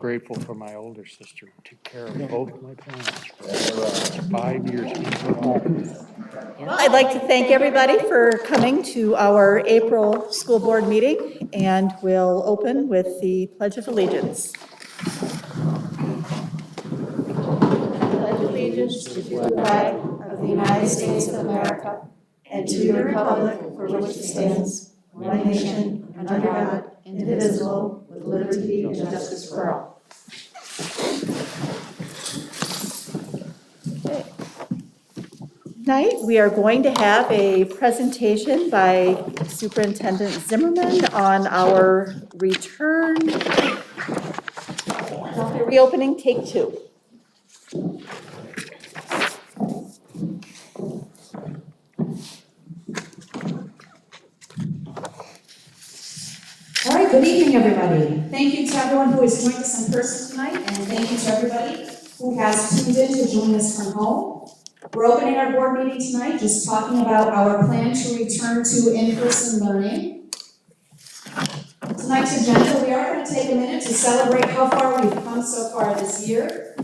Grateful for my older sister who took care of both my parents for 5 years. Well, I'd like to thank everybody for coming to our April school board meeting, and we'll open with the Pledge of Allegiance. Pledge allegiance to the flag of the United States of America and to the republic for which it stands, one nation, under God, indivisible, with liberty and justice for all. Tonight, we are going to have a presentation by Superintendent Zimmerman on our reopening take 2. All right, good evening, everybody. Thank you to everyone who has joined us in person tonight, and thank you to everybody who has tuned in to join us from home. We're opening our board meeting tonight just talking about our plan to return to in-person learning. Tonight's agenda, we are going to take a minute to celebrate how far we've come so far this year.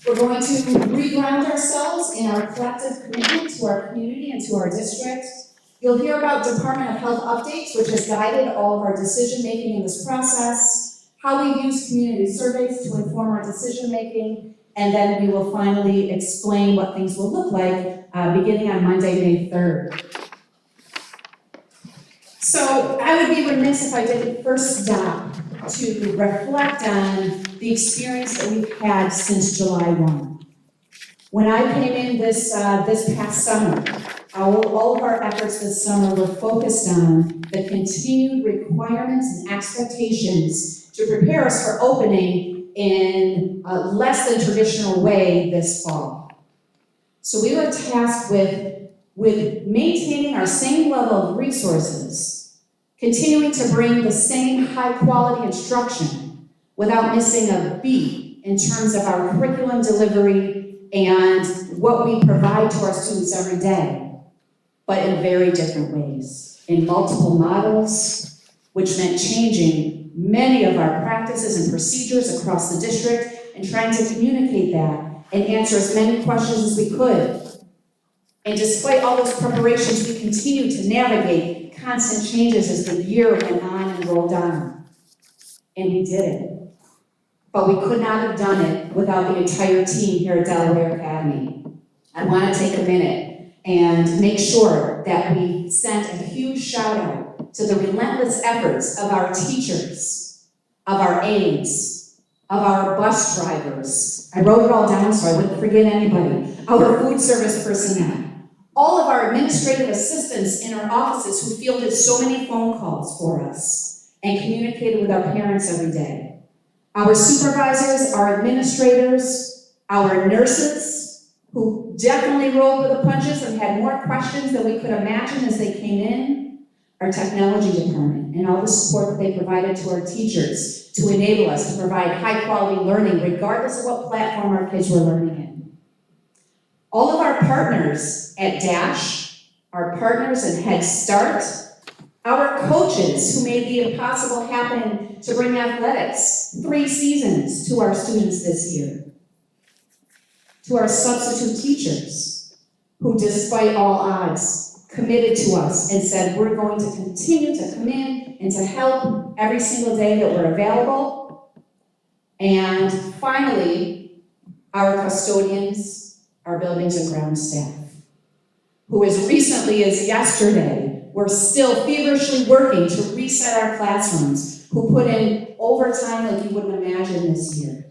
We're going to re-ground ourselves in our collective commitment to our community and to our district. You'll hear about Department of Health updates, which has guided all of our decision-making in this process, how we use community surveys to inform our decision-making, and then we will finally explain what things will look like beginning on Monday, May 3rd. So I would be remiss if I didn't first stop to reflect on the experience that we've had since July 1. When I came in this past summer, all of our efforts this summer were focused on the continued requirements and expectations to prepare us for opening in a less than traditional way this fall. So we were tasked with maintaining our same level of resources, continuing to bring the same high quality instruction without missing a beat in terms of our curriculum delivery and what we provide to our students every day, but in very different ways, in multiple models, which meant changing many of our practices and procedures across the district and trying to communicate that and answer as many questions as we could. And despite all those preparations, we continued to navigate constant changes as the year went on and rolled on. And we did it. But we could not have done it without the entire team here at Delaware Academy. I want to take a minute and make sure that we send a huge shout out to the relentless efforts of our teachers, of our aides, of our bus drivers. I wrote it all down so I wouldn't forget anybody. Our food service personnel, all of our administrative assistants in our offices who fielded so many phone calls for us and communicated with our parents every day. Our supervisors, our administrators, our nurses, who definitely rolled with the punches and had more questions than we could imagine as they came in, our technology department, and all the support that they provided to our teachers to enable us to provide high-quality learning regardless of what platform our kids were learning in. All of our partners at DASH, our partners in Head Start, our coaches who made the impossible happen to bring athletics 3 seasons to our students this year, to our substitute teachers who, despite all odds, committed to us and said, we're going to continue to come in and to help every single day that we're available. And finally, our custodians, our buildings and grounds staff, who as recently as yesterday were still feverishly working to reset our classrooms, who put in overtime like you wouldn't imagine this year,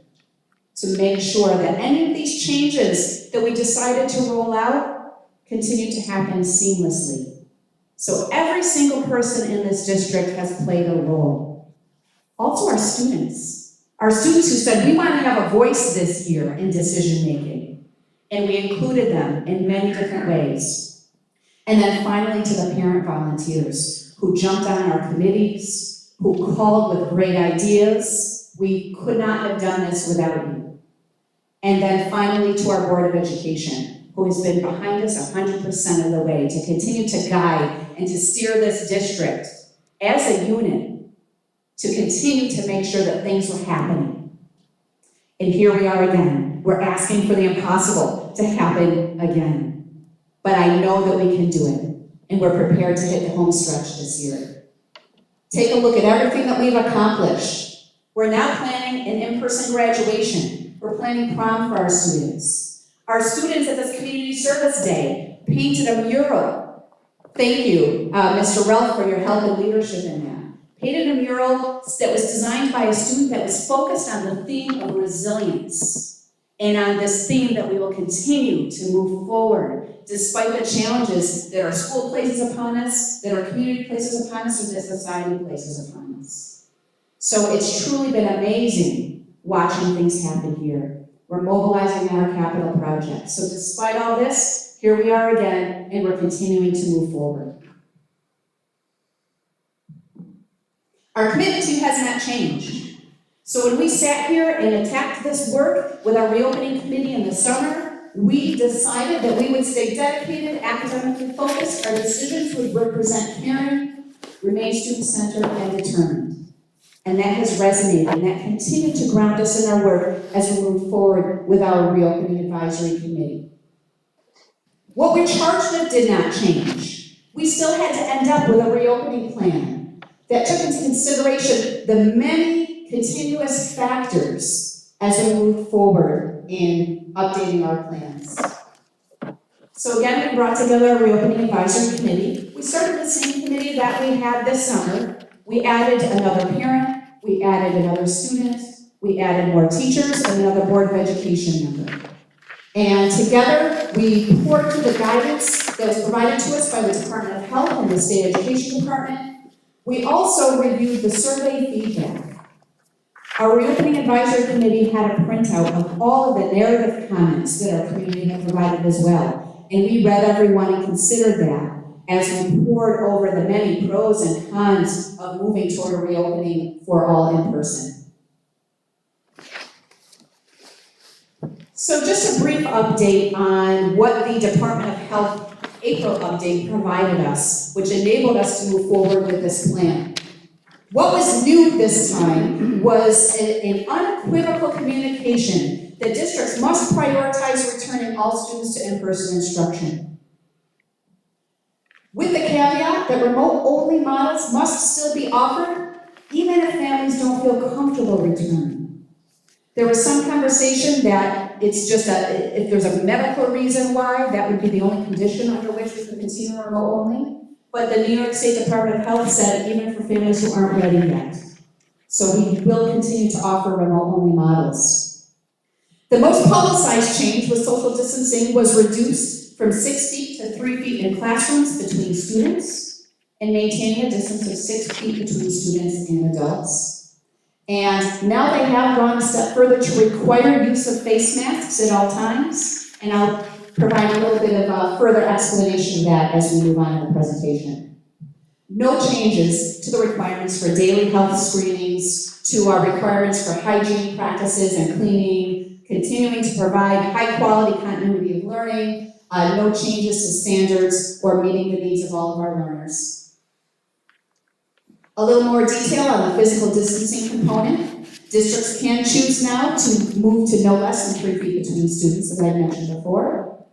to make sure that any of these changes that we decided to roll out continue to happen seamlessly. So every single person in this district has played a role. Also our students who said, we want to have a voice this year in decision making. And we included them in many different ways. And then finally to the parent volunteers who jumped on our committees, who called with great ideas. We could not have done this without you. And then finally to our Board of Education, who has been behind us 100% of the way to continue to guide and to steer this district as a unit to continue to make sure that things were happening. And here we are again. We're asking for the impossible to happen again. But I know that we can do it, and we're prepared to hit the home stretch this year. Take a look at everything that we've accomplished. We're now planning an in-person graduation. We're planning prom for our students. Our students at this Community Service Day painted a mural. Thank you, Mr. Ralph, for your help and leadership in that. Painted a mural that was designed by a student that was focused on the theme of resilience and on this theme that we will continue to move forward despite the challenges that our school places upon us, that our community places upon us, and that society places upon us. So it's truly been amazing watching things happen here. We're mobilizing our capital project. So despite all this, here we are again, and we're continuing to move forward. Our commitment to you has not changed. So when we sat here and attacked this work with our reopening committee in the summer, we decided that we would stay dedicated, academically focused. Our decisions would represent caring, remain student-centered, and determined. And that has resonated, and that continued to ground us in our work as we move forward with our reopening advisory committee. What we're charged with did not change. We still had to end up with a reopening plan that took into consideration the many continuous factors as we move forward in updating our plans. So again, we brought together a reopening advisory committee. We started the same committee that we had this summer. We added another parent, we added another student, we added more teachers, and another Board of Education member. And together, we poured through the guidance that was provided to us by the Department of Health and the State Education Department. We also reviewed the survey feedback. Our reopening advisory committee had a printout of all of the narrative comments that our community had provided as well. And we read everyone and considered that as we poured over the many pros and cons of moving toward a reopening for all in person. So just a brief update on what the Department of Health April update provided us, which enabled us to move forward with this plan. What was new this time was an unequivocal communication that districts must prioritize returning all students to in-person instruction, with the caveat that remote-only models must still be offered, even if families don't feel comfortable returning. There was some conversation that it's just if there's a medical reason why, that would be the only condition under which we could continue remote only. But the New York State Department of Health said even for families who aren't ready yet. So we will continue to offer remote only models. The most publicized change with social distancing was reduced from 6 feet to 3 feet in classrooms between students and maintaining a distance of 6 feet between students and adults. And now they have gone a step further to require use of face masks at all times, and I'll provide a little bit of further explanation of that as we move on in the presentation. No changes to the requirements for daily health screenings, to our requirements for hygiene practices and cleaning, continuing to provide high-quality continuity of learning, no changes to standards or meeting the needs of all of our learners. A little more detail on the physical distancing component. Districts can choose now to move to no less than 3 feet between students, as I mentioned before.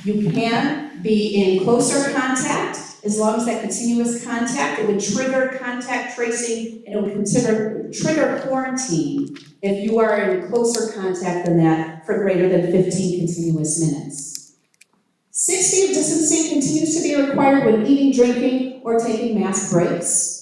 You can be in closer contact, as long as that continuous contact, it would trigger contact tracing, and it would trigger quarantine if you are in closer contact than that for greater than 15 continuous minutes. 6 feet of distancing continues to be required when eating, drinking, or taking mask breaks.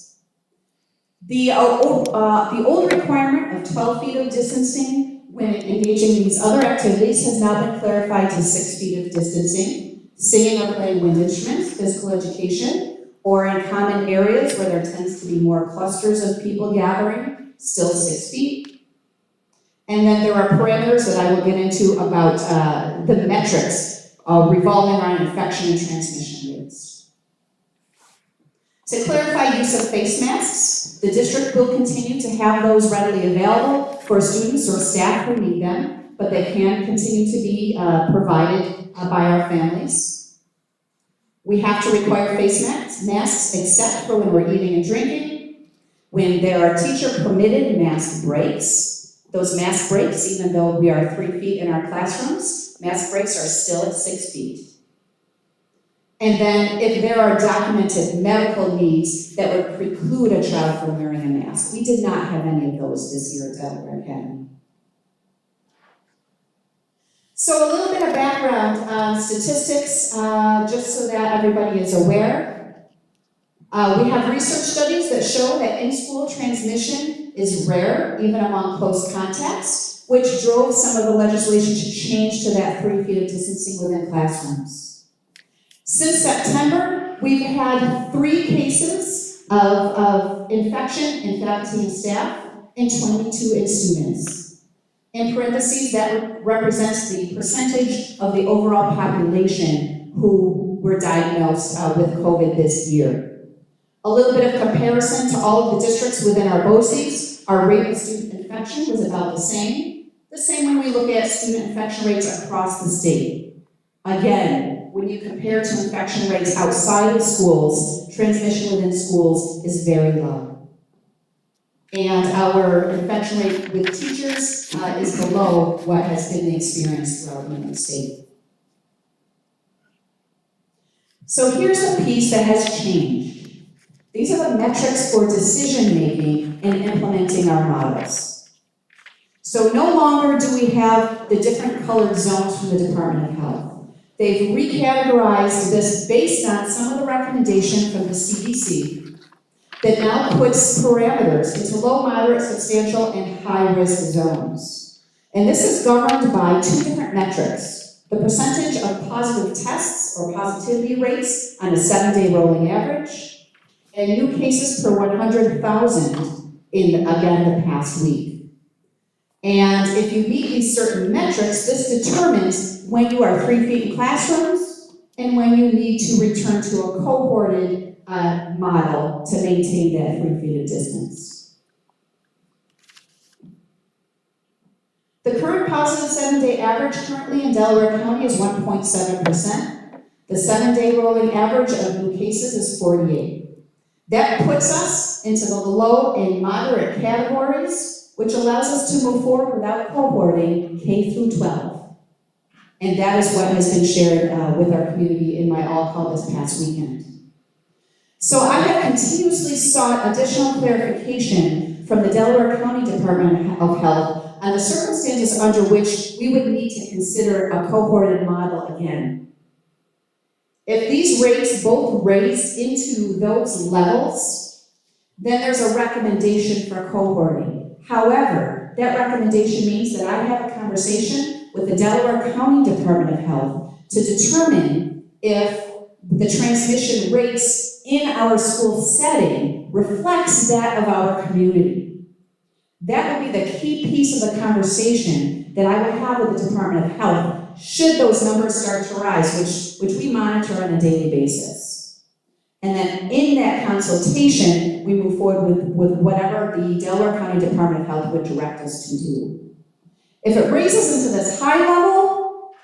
The old requirement of 12 feet of distancing when engaging in these other activities has now been clarified to 6 feet of distancing, singing or playing wind instruments, physical education, or in common areas where there tends to be more clusters of people gathering, still 6 feet. And then there are parameters that I will get into about the metrics revolving around infection and transmission rates. To clarify use of face masks, the district will continue to have those readily available for students or staff who need them, but they can continue to be provided by our families. We have to require face masks except for when we're eating and drinking, when there are teacher-permitted mask breaks, Those mask breaks, even though we are 3 feet in our classrooms, mask breaks are still at 6 feet. And then if there are documented medical needs that would preclude a child from wearing a mask, we did not have any of those this year at Delaware Academy. So a little bit of background statistics, just so that everybody is aware. We have research studies that show that in-school transmission is rare, even among close contacts, which drove some of the legislation to change to that 3 feet of distancing within classrooms. Since September, we've had 3 cases of infection in faculty and staff and 22 in students. In parentheses, that represents the percentage of the overall population who were diagnosed with COVID this year. A little bit of comparison to all of the districts within our BOCES, our rate of student infection was about the same when we look at student infection rates across the state. Again, when you compare to infection rates outside of schools, transmission within schools is very low. And our infection rate with teachers is below what has been the experience throughout the state. So here's a piece that has changed. These are the metrics for decision-making and implementing our models. So no longer do we have the different colored zones from the Department of Health. They've recategorized this based on some of the recommendation from the CDC that now puts parameters into low, moderate, substantial, and high-risk zones. And this is governed by 2 different metrics. The percentage of positive tests or positivity rates on a 7-day rolling average, and new cases per 100,000 in, again, the past week. And if you meet these certain metrics, this determines when you are 3 feet in classrooms and when you need to return to a cohorted model to maintain that 3 feet of distance. The current positive 7-day average currently in Delaware County is 1.7%. The 7-day rolling average of new cases is 48. That puts us into the low and moderate categories, which allows us to move forward without cohorting K through 12. And that is what has been shared with our community in my all-call this past weekend. So I have continuously sought additional clarification from the Delaware County Department of Health on the circumstances under which we would need to consider a cohorted model again. If these rates both raise into those levels, then there's a recommendation for cohorting. However, that recommendation means that I have a conversation with the Delaware County Department of Health to determine if the transmission rates in our school setting reflects that of our community. That would be the key piece of the conversation that I would have with the Department of Health should those numbers start to rise, which we monitor on a daily basis. And then in that consultation, we move forward with whatever the Delaware County Department of Health would direct us to do. If it raises into this high level,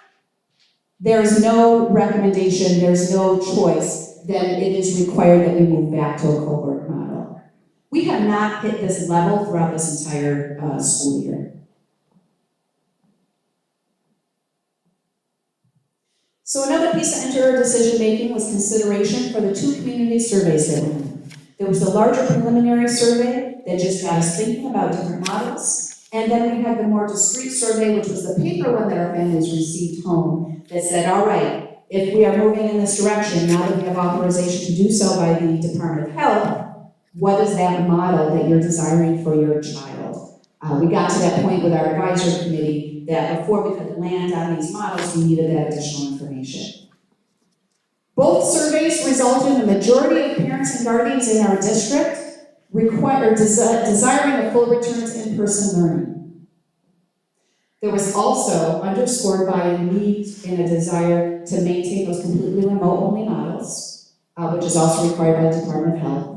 there's no recommendation, there's no choice, then it is required that we move back to a cohort model. We have not hit this level throughout this entire school year. So another piece that entered our decision-making was consideration for the 2 community surveys that we had. There was the larger preliminary survey that just got us thinking about different models, and then we had the more discrete survey, which was the paper one that our families received home, that said, all right, if we are moving in this direction, now that we have authorization to do so by the Department of Health, what is that model that you're desiring for your child? We got to that point with our advisory committee that before we could land on these models, we needed that additional information. Both surveys resulted in the majority of parents and guardians in our district desiring a full return to in-person learning. There was also underscored by a need and a desire to maintain those completely remote-only models, which is also required by the Department of Health.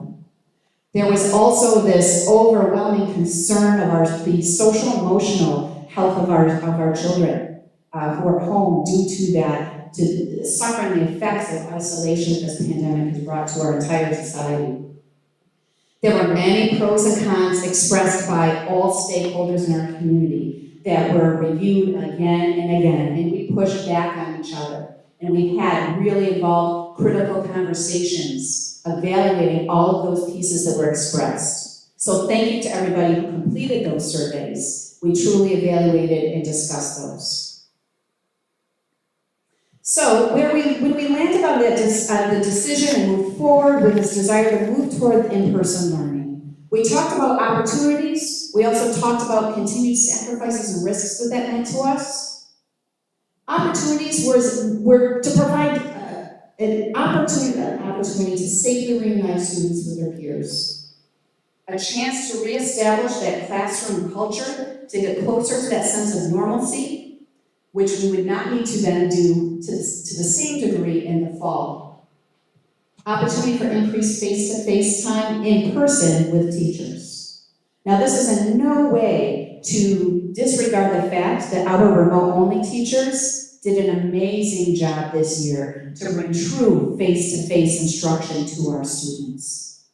There was also this overwhelming concern of the social-emotional health of our children who are home due to suffering the effects of isolation that this pandemic has brought to our entire society. There were many pros and cons expressed by all stakeholders in our community that were reviewed again and again, and we pushed back on each other. And we had really involved critical conversations evaluating all of those pieces that were expressed. So thank you to everybody who completed those surveys. We truly evaluated and discussed those. So when we landed on the decision and moved forward with this desire to move toward in-person learning, we talked about opportunities. We also talked about continued sacrifices and risks that meant to us. Opportunities were to provide an opportunity to safely reunite students with their peers. A chance to reestablish that classroom culture, to get closer to that sense of normalcy, which we would not need to then do to the same degree in the fall. Opportunity for increased face-to-face time in person with teachers. Now, this is in no way to disregard the fact that our remote-only teachers did an amazing job this year to bring true face-to-face instruction to our students.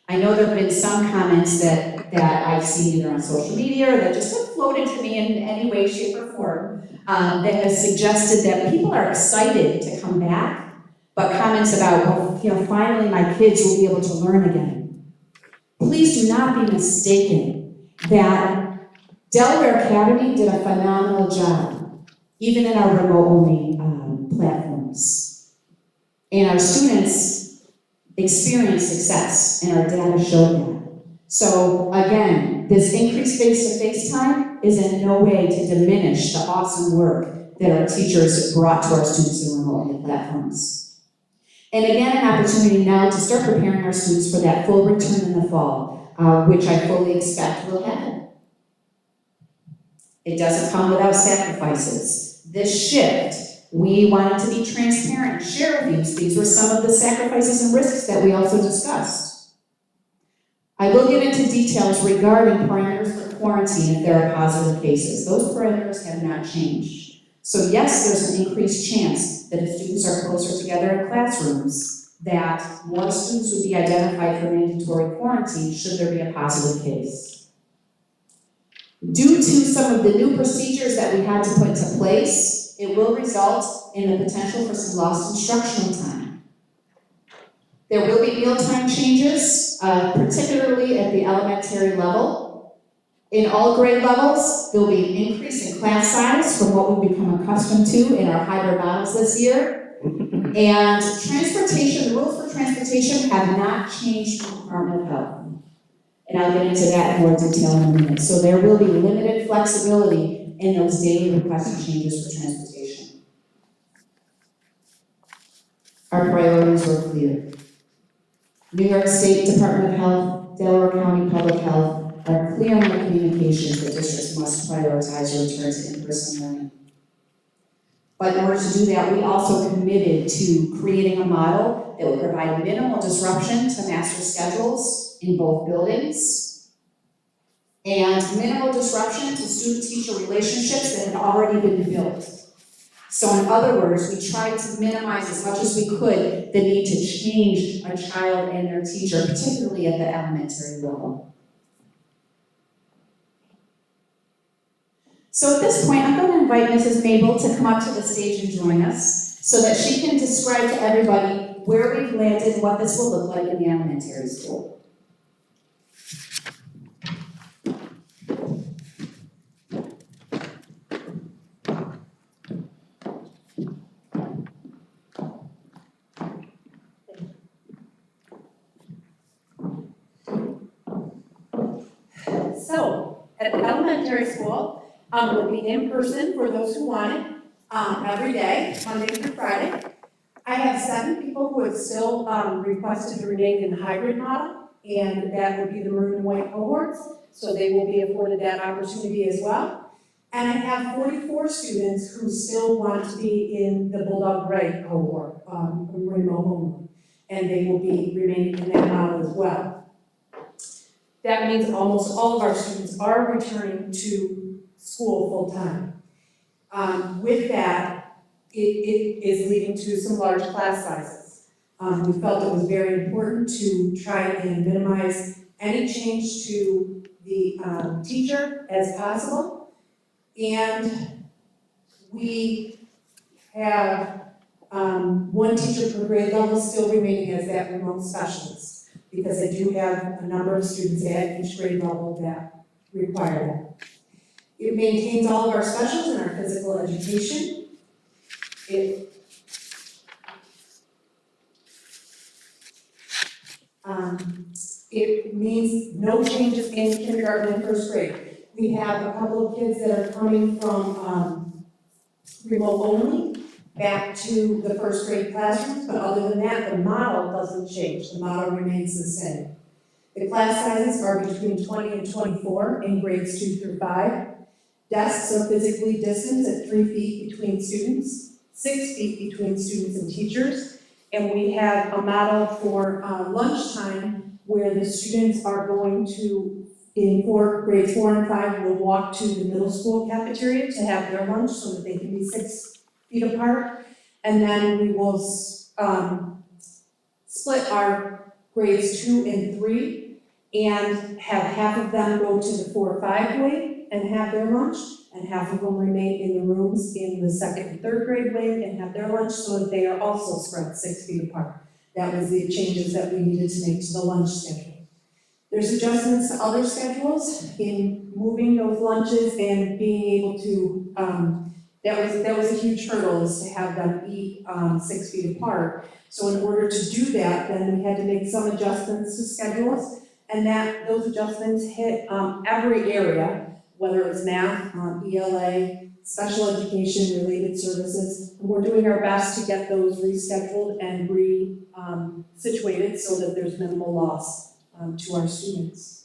I know there have been some comments that I've seen either on social media or that just have floated to me in any way, shape, or form that has suggested that people are excited to come back, but comments about, well, finally my kids will be able to learn again. Please do not be mistaken that Delaware Academy did a phenomenal job, even in our remote-only platforms. And our students experienced success, and our data showed that. So again, this increased face-to-face time is in no way to diminish the awesome work that our teachers brought to our students in remote platforms. And again, an opportunity now to start preparing our students for that full return in the fall, which I fully expect will happen. It doesn't come without sacrifices. This shift, we wanted to be transparent and share with you. These were some of the sacrifices and risks that we also discussed. I will get into details regarding parameters for quarantine if there are positive cases. Those parameters have not changed. So yes, there's an increased chance that if students are closer together in classrooms, that more students would be identified for mandatory quarantine should there be a positive case. Due to some of the new procedures that we had to put into place, it will result in the potential for some lost instructional time. There will be mealtime changes, particularly at the elementary level. In all grade levels, there will be an increase in class size from what we've become accustomed to in our hybrid models this year. And transportation, the rules for transportation have not changed from the Department of Health. And I'll get into that in more detail in a minute. So there will be limited flexibility in those daily requested changes for transportation. Our priorities were clear. New York State Department of Health, Delaware County Public Health are clear in their communications that districts must prioritize return to in-person learning. But in order to do that, we also committed to creating a model that would provide minimal disruption to master schedules in both buildings and minimal disruption to student-teacher relationships that had already been built. So in other words, we tried to minimize as much as we could the need to change a child and their teacher, particularly at the elementary level. So at this point, I'm going to invite Mrs. Mabel to come up to the stage and join us so that she can describe to everybody where we've landed and what this will look like in the elementary school. So, at the elementary school, we'll be in person for those who want it, every day, Monday through Friday. I have 7 people who have still requested to remain in the hybrid model, and that would be the maroon and white cohorts, so they will be afforded that opportunity as well. And I have 44 students who still want to be in the Bulldog Gray cohort, remote only, and they will be remaining in that model as well. That means almost all of our students are returning to school full-time. With that, it is leading to some large class sizes. We felt it was very important to try and minimize any change to the teacher as possible. And we have one teacher per grade level still remaining as that remote specialist, because I do have a number of students at each grade level that require that. It maintains all of our specials in our physical education. It means no changes in kindergarten and first grade. We have a couple of kids that are coming from remote only back to the first grade classrooms, but other than that, the model doesn't change. The model remains the same. The class sizes are between 20 and 24 in grades 2 through 5. Desks are physically distanced at 3 feet between students, 6 feet between students and teachers. And we have a model for lunchtime where the students are going to, in grades 4 and 5, will walk to the middle school cafeteria to have their lunch so that they can be 6 feet apart. And then we will split our grades 2 and 3 and have half of them go to the 4 or 5 wing and have their lunch, and half of them remain in the rooms in the 2nd and 3rd grade wing and have their lunch, so that they are also spread 6 feet apart. That was the changes that we needed to make to the lunch schedule. There's adjustments to other schedules in moving those lunches and being able to, that was a huge hurdle, is to have them eat 6 feet apart. So in order to do that, then we had to make some adjustments to schedules, and those adjustments hit every area, whether it's math, ELA, special education, related services. And we're doing our best to get those rescheduled and situated so that there's minimal loss to our students.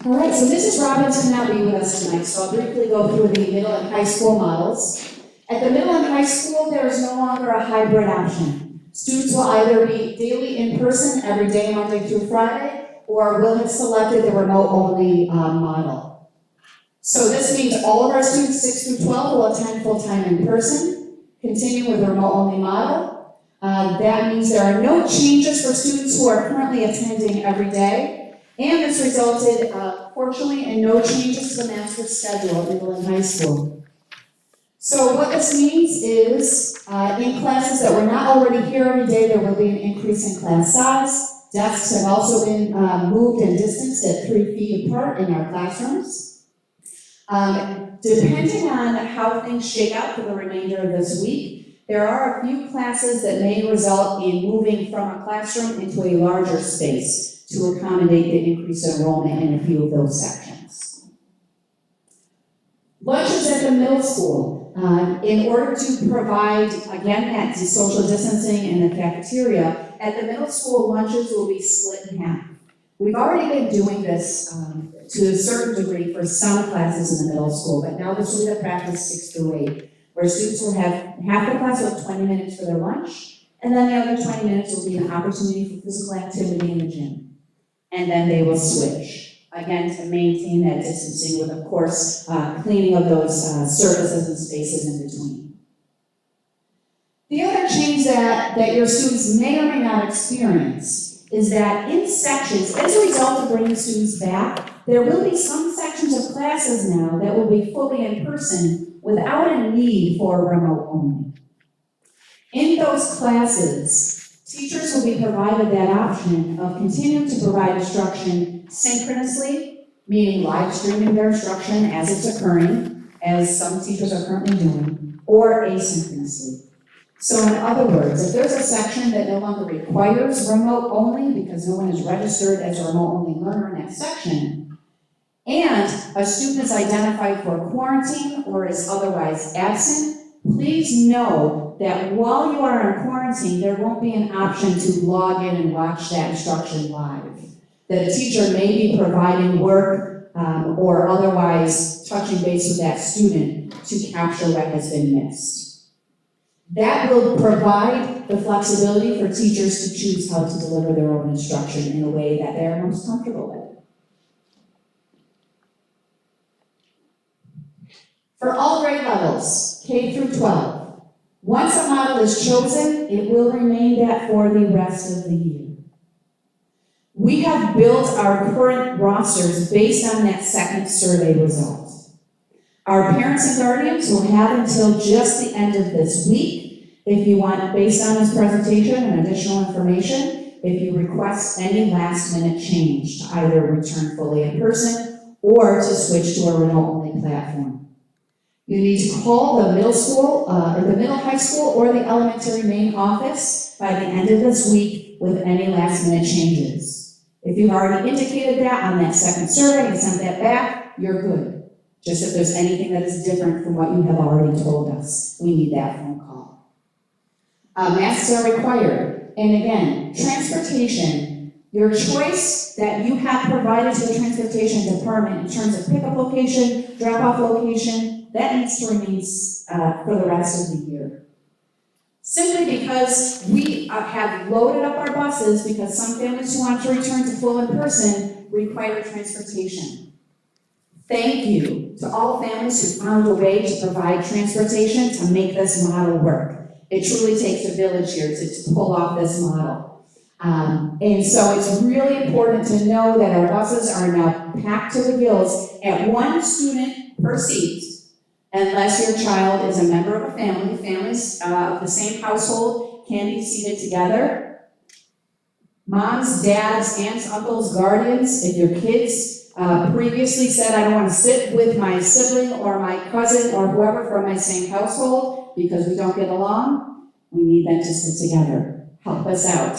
All right, so Mrs. Robbins cannot be with us tonight, so I'll briefly go through the middle and high school models. At the middle and high school, there is no longer a hybrid option. Students will either be daily in person every day, Monday through Friday, or will have selected the remote-only model. So this means all of our students 6 through 12 will attend full-time in person, continue with the remote-only model. That means there are no changes for students who are currently attending every day. And this resulted, fortunately, in no changes to the master schedule at middle and high school. So what this means is, in classes that were not already here every day, there will be an increase in class size. Desks have also been moved and distanced at 3 feet apart in our classrooms. Depending on how things shake out for the remainder of this week, there are a few classes that may result in moving from a classroom into a larger space to accommodate the increased enrollment in a few of those sections. Lunches at the middle school. In order to provide, again, that social distancing in the cafeteria, at the middle school, lunches will be split in half. We've already been doing this to a certain degree for some classes in the middle school, but now this will be the practice 6 through 8, where students will have half the class with 20 minutes for their lunch, and then the other 20 minutes will be an opportunity for physical activity in the gym. And then they will switch, again, to maintain that distancing with, of course, cleaning of those surfaces and spaces in between. The other change that your students may or may not experience is that in sections, as a result of bringing students back, there will be some sections of classes now that will be fully in person without a need for remote only. In those classes, teachers will be provided that option of continuing to provide instruction synchronously, meaning live streaming their instruction as it's occurring, as some teachers are currently doing, or asynchronously. So in other words, if there's a section that no longer requires remote only because no one is registered as a remote only learner in that section, and a student is identified for quarantine or is otherwise absent, please know that while you are in quarantine, there won't be an option to log in and watch that instruction live. That a teacher may be providing work or otherwise touching base with that student to capture what has been missed. That will provide the flexibility for teachers to choose how to deliver their own instruction in a way that they are most comfortable with. For all grade levels, K through 12, once a model is chosen, it will remain that for the rest of the year. We have built our current rosters based on that second survey result. Our parents and guardians will have until just the end of this week, if you want, based on this presentation and additional information, if you request any last minute change to either return fully in person or to switch to a remote-only platform. You need to call the middle school, or the middle high school, or the elementary main office by the end of this week with any last minute changes. If you've already indicated that on that second survey and sent that back, you're good. Just if there's anything that is different from what you have already told us, we need that phone call. Masks are required. And again, transportation, your choice that you have provided to the transportation department in terms of pickup location, drop-off location, that needs to remain for the rest of the year. Simply because we have loaded up our buses because some families who want to return to full in-person require transportation. Thank you to all families who found a way to provide transportation to make this model work. It truly takes a village here to pull off this model. And so it's really important to know that our buses are now packed to the gills at one student per seat, unless your child is a member of a family. Families of the same household can be seated together. Moms, dads, aunts, uncles, guardians, if your kids previously said, I don't want to sit with my sibling or my cousin or whoever from my same household because we don't get along, we need them to sit together. Help us out.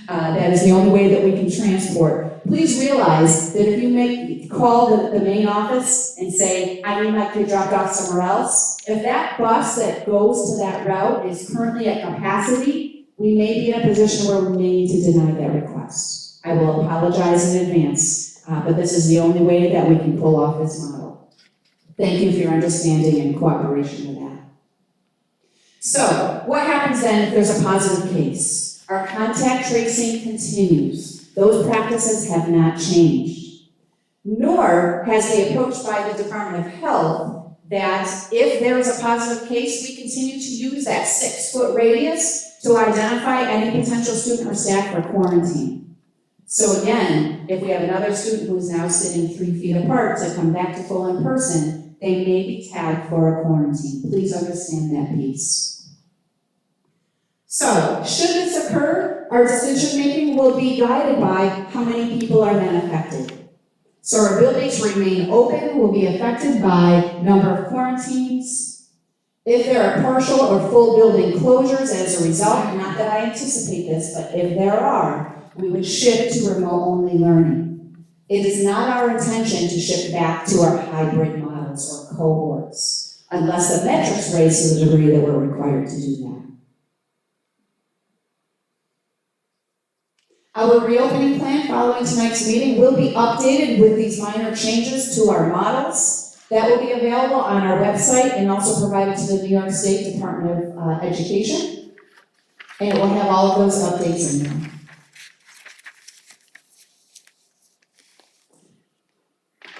That is the only way that we can transport. Please realize that if you call the main office and say, I need my kid dropped off somewhere else, if that bus that goes to that route is currently at capacity, we may be in a position where we may need to deny that request. I will apologize in advance, but this is the only way that we can pull off this model. Thank you for your understanding and cooperation with that. So, what happens then if there's a positive case? Our contact tracing continues. Those practices have not changed. Nor has the approach by the Department of Health that if there is a positive case, we continue to use that 6-foot radius to identify any potential student or staff for quarantine. So again, if we have another student who is now sitting 3 feet apart to come back to full in person, they may be tagged for a quarantine. Please understand that piece. So, should this occur, our decision-making will be guided by how many people are then affected. So our ability to remain open will be affected by number of quarantines. If there are partial or full building closures as a result, not that I anticipate this, but if there are, we would shift to remote-only learning. It is not our intention to shift back to our hybrid models or cohorts, unless the metrics raise to the degree that we're required to do that. Our reopening plan following tonight's meeting will be updated with these minor changes to our models. That will be available on our website and also provided to the New York State Department of Education. And it will have all of those updates in there.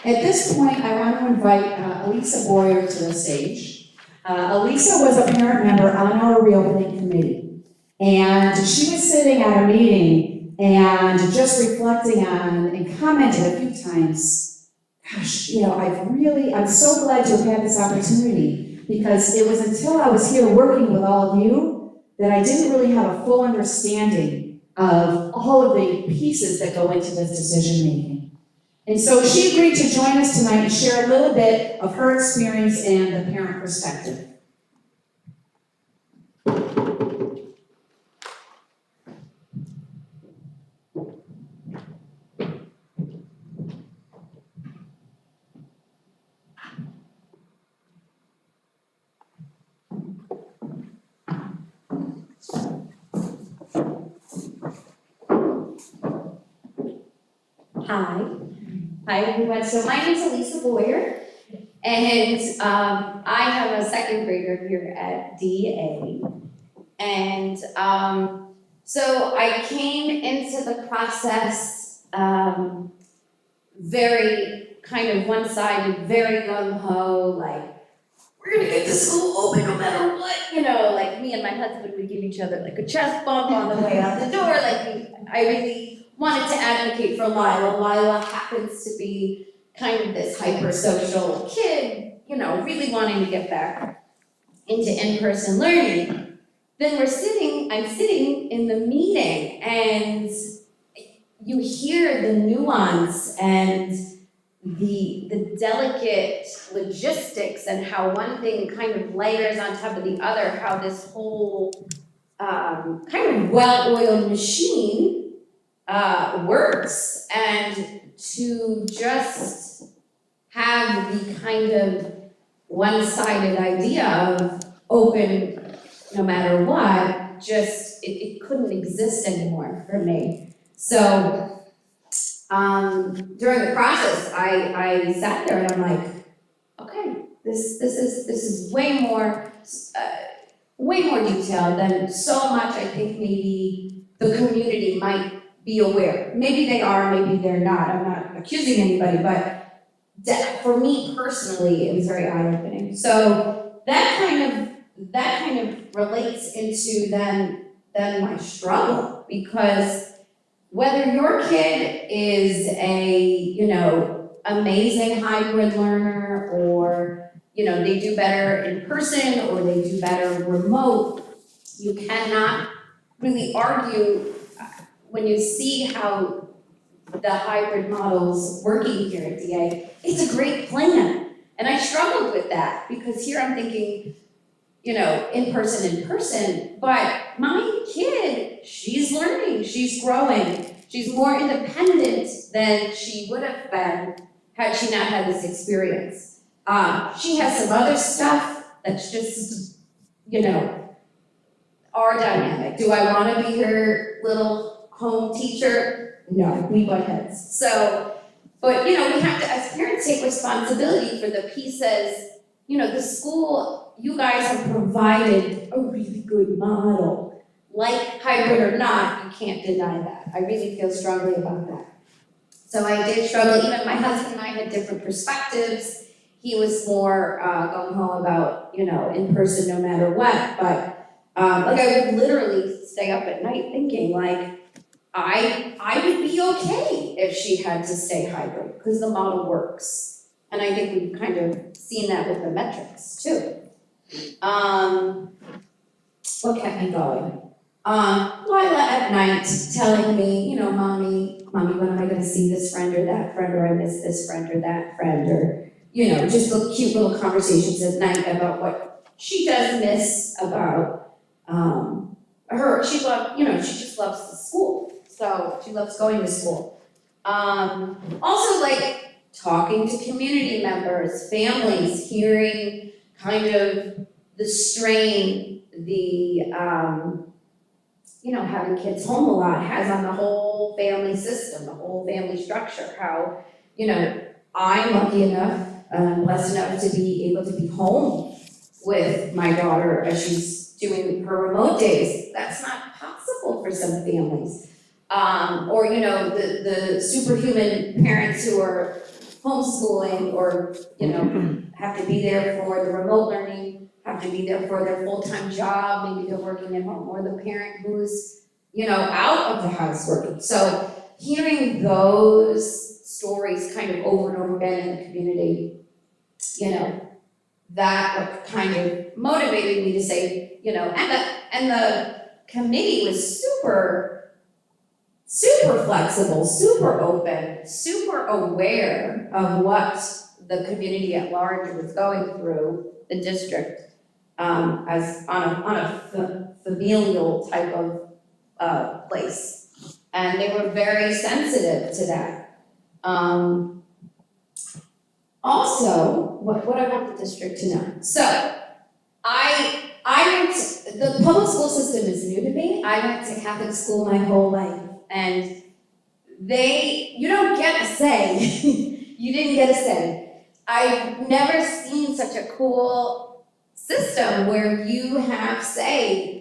At this point, I want to invite Elisa Boyer to the stage. Elisa was a parent member on our reopening committee. And she was sitting at a meeting and just reflecting on and commented a few times, gosh, I'm so glad to have had this opportunity because it was until I was here working with all of you that I didn't really have a full understanding of all of the pieces that go into this decision making. And so she agreed to join us tonight and share a little bit of her experience and the parent perspective. Hi everyone. So my name is Elisa Boyer, And I have a second grader here at DA. And so I came into the process very kind of one-sided, very gung-ho, like, we're gonna get the school open no matter what, you know, like me and my husband would give each other like a chest bump on the way out the door, I really wanted to advocate for Lila. Lila happens to be kind of this hyper-social kid, you know, really wanting to get back into in-person learning. Then I'm sitting in the meeting and you hear the nuance and the delicate logistics and how one thing kind of layers on top of the other, how this whole kind of well-oiled machine works, and to just have the kind of one-sided idea of open no matter what, just it couldn't exist anymore for me. So during the process, I sat there and I'm like, okay, this is way more detailed than so much I think maybe the community might be aware. Maybe they are, maybe they're not. I'm not accusing anybody, but for me personally, it was very eye-opening. So that kind of relates into then my struggle, because whether your kid is a, you know, amazing hybrid learner, or, you know, they do better in person or they do better remote, you cannot really argue when you see how the hybrid model's working here at DA. It's a great plan. And I struggled with that because here I'm thinking, you know, in person, but my kid, she's learning, she's growing, she's more independent than she would have been had she not had this experience. She has some other stuff that's just, you know, our dynamic. Do I want to be her little home teacher? No, we butt heads. So, but you know, we have to, as parents, take responsibility for the pieces. You know, the school, you guys have provided a really good model. Like hybrid or not, you can't deny that. I really feel strongly about that. So I did struggle. Even my husband and I had different perspectives. He was more gung-ho about, you know, in person no matter what. But like I would literally stay up at night thinking like, I would be okay if she had to stay hybrid because the model works. And I think we've kind of seen that with the metrics too. What kept me going? Lila at night telling me, you know, mommy, when am I gonna see this friend or that friend, or I miss this friend or that friend, or, you know, just the cute little conversations at night about what she does miss about her. She just loves the school. So she loves going to school. Also like talking to community members, families, hearing kind of the strain, having kids home a lot has on the whole family system, the whole family structure. How, you know, I'm lucky enough, blessed enough to be able to be home with my daughter as she's doing her remote days. That's not possible for some families. Or, you know, the superhuman parents who are homeschooling or, you know, have to be there for the remote learning, have to be there for their full-time job, maybe they're working at home, or the parent who's, you know, out of the house working. So hearing those stories kind of over and over again in the community, you know, that kind of motivated me to say, you know, and the committee was super flexible, super open, super aware of what the community at large was going through, the district, as on a familial type of place. And they were very sensitive to that. Also, what I want the district to know. So, the public school system is new to me. I went to Catholic school my whole life, and you don't get a say. You didn't get a say. I've never seen such a cool system where you have say,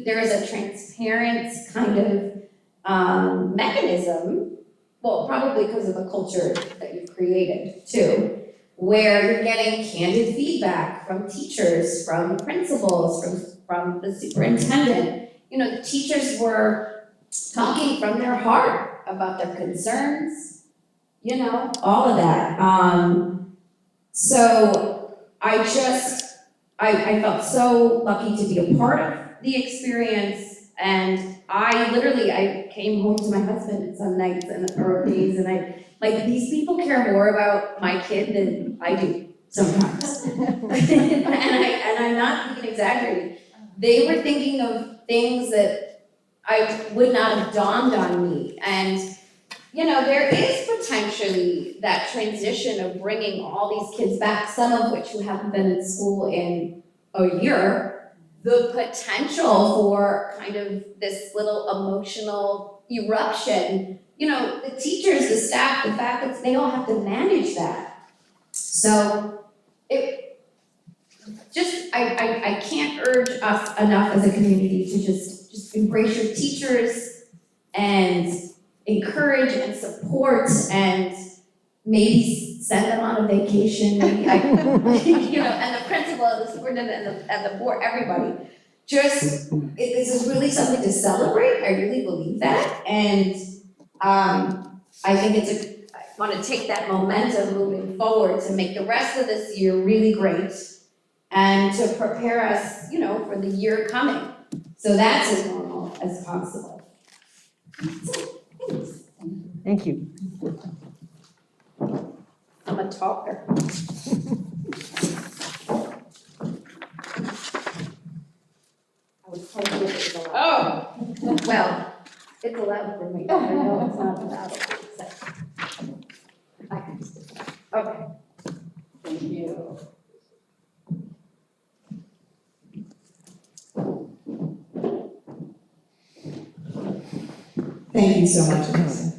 there is a transparent kind of mechanism, well, probably because of the culture that you've created too, where you're getting candid feedback from teachers, from principals, from the superintendent. You know, the teachers were talking from their heart about their concerns, you know, all of that. So I felt so lucky to be a part of the experience, and I came home to my husband some nights or days, and these people care more about my kid than I do sometimes. and I'm not even exaggerating. They were thinking of things that I would not have dawned on me, and you know, there is potentially that transition of bringing all these kids back, some of which who haven't been in school in a year, the potential for kind of this little emotional eruption. You know, the teachers, the staff, the faculty, they all have to manage that. So I can't urge us enough as a community to just embrace your teachers and encourage and support and maybe send them on a vacation, maybe you know, and the principal, the superintendent, and the board, everybody. This is really something to celebrate, I really believe that, and I think I wanna take that momentum moving forward to make the rest of this year really great and to prepare us, you know, for the year coming. So that's as normal as possible. Thank you. I'm a talker. I was told it was allowed. Oh, well, it's allowed for me. I know it's not allowed. So. I can just do that. Okay. Thank you. Thank you so much, Lisa.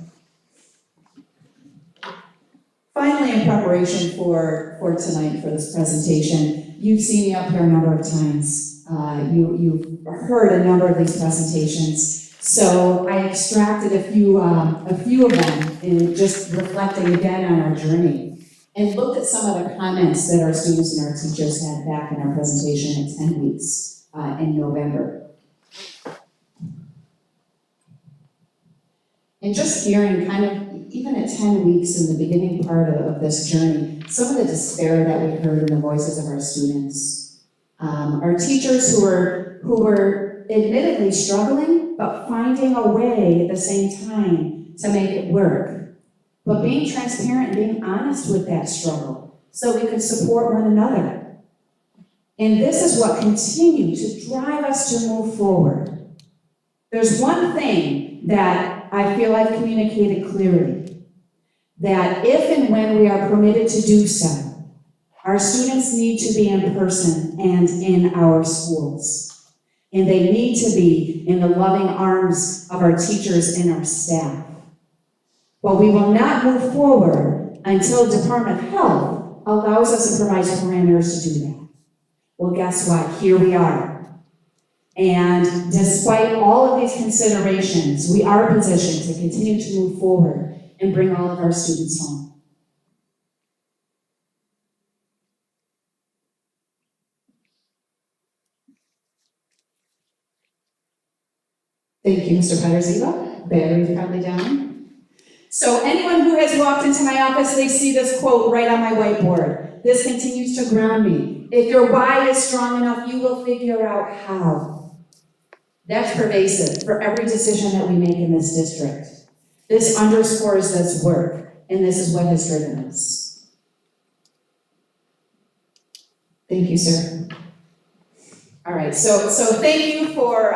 Finally, in preparation for tonight, for this presentation, you've seen me up here a number of times. You've heard a number of these presentations. So I extracted a few of them in just reflecting again on our journey and looked at some of the comments that our students and our teachers had back in our presentation at 10 weeks in November. And just hearing kind of, even at 10 weeks in the beginning part of this journey, some of the despair that we heard in the voices of our students. Our teachers who were admittedly struggling, but finding a way at the same time to make it work. But being transparent and being honest with that struggle so we could support one another. And this is what continued to drive us to move forward. There's one thing that I feel I've communicated clearly, that if and when we are permitted to do so, our students need to be in person and in our schools. And they need to be in the loving arms of our teachers and our staff. But we will not move forward until Department of Health allows us and provides parameters to do that. Well, guess what? Here we are. And despite all of these considerations, we are positioned to continue to move forward and bring all of our students home. Thank you, Mr. Pedersiva. Battery's probably down. So anyone who has walked into my office, they see this quote right on my whiteboard. This continues to ground me. If your why is strong enough, you will figure out how. That's pervasive for every decision that we make in this district. This underscores this work, and this is what has driven us. Thank you, sir. All right, so thank you for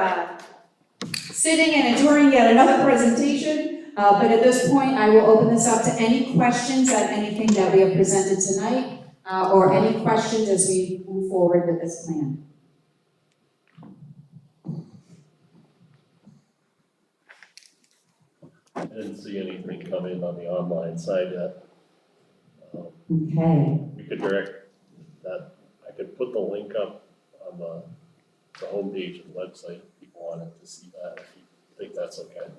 sitting and enduring yet another presentation. But at this point, I will open this up to any questions on anything that we have presented tonight, or any questions as we move forward with this plan. I didn't see anything come in on the online side yet. Okay. We could direct that, I could put the link up on the homepage of the website if people wanted to see that, if you think that's okay.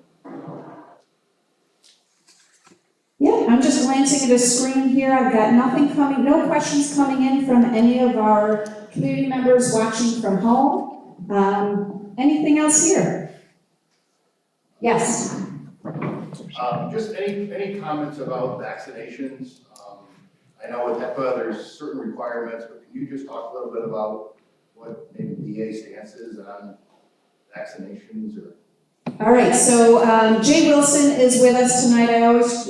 Yeah, I'm just glancing at a screen here. I've got nothing coming, no questions coming in from any of our community members watching from home. Anything else here? Yes. Just any comments about vaccinations? I know with HEPA, there's certain requirements, but can you just talk a little bit about what maybe DA stance is on vaccinations or? All right, so Jay Wilson is with us tonight. I always,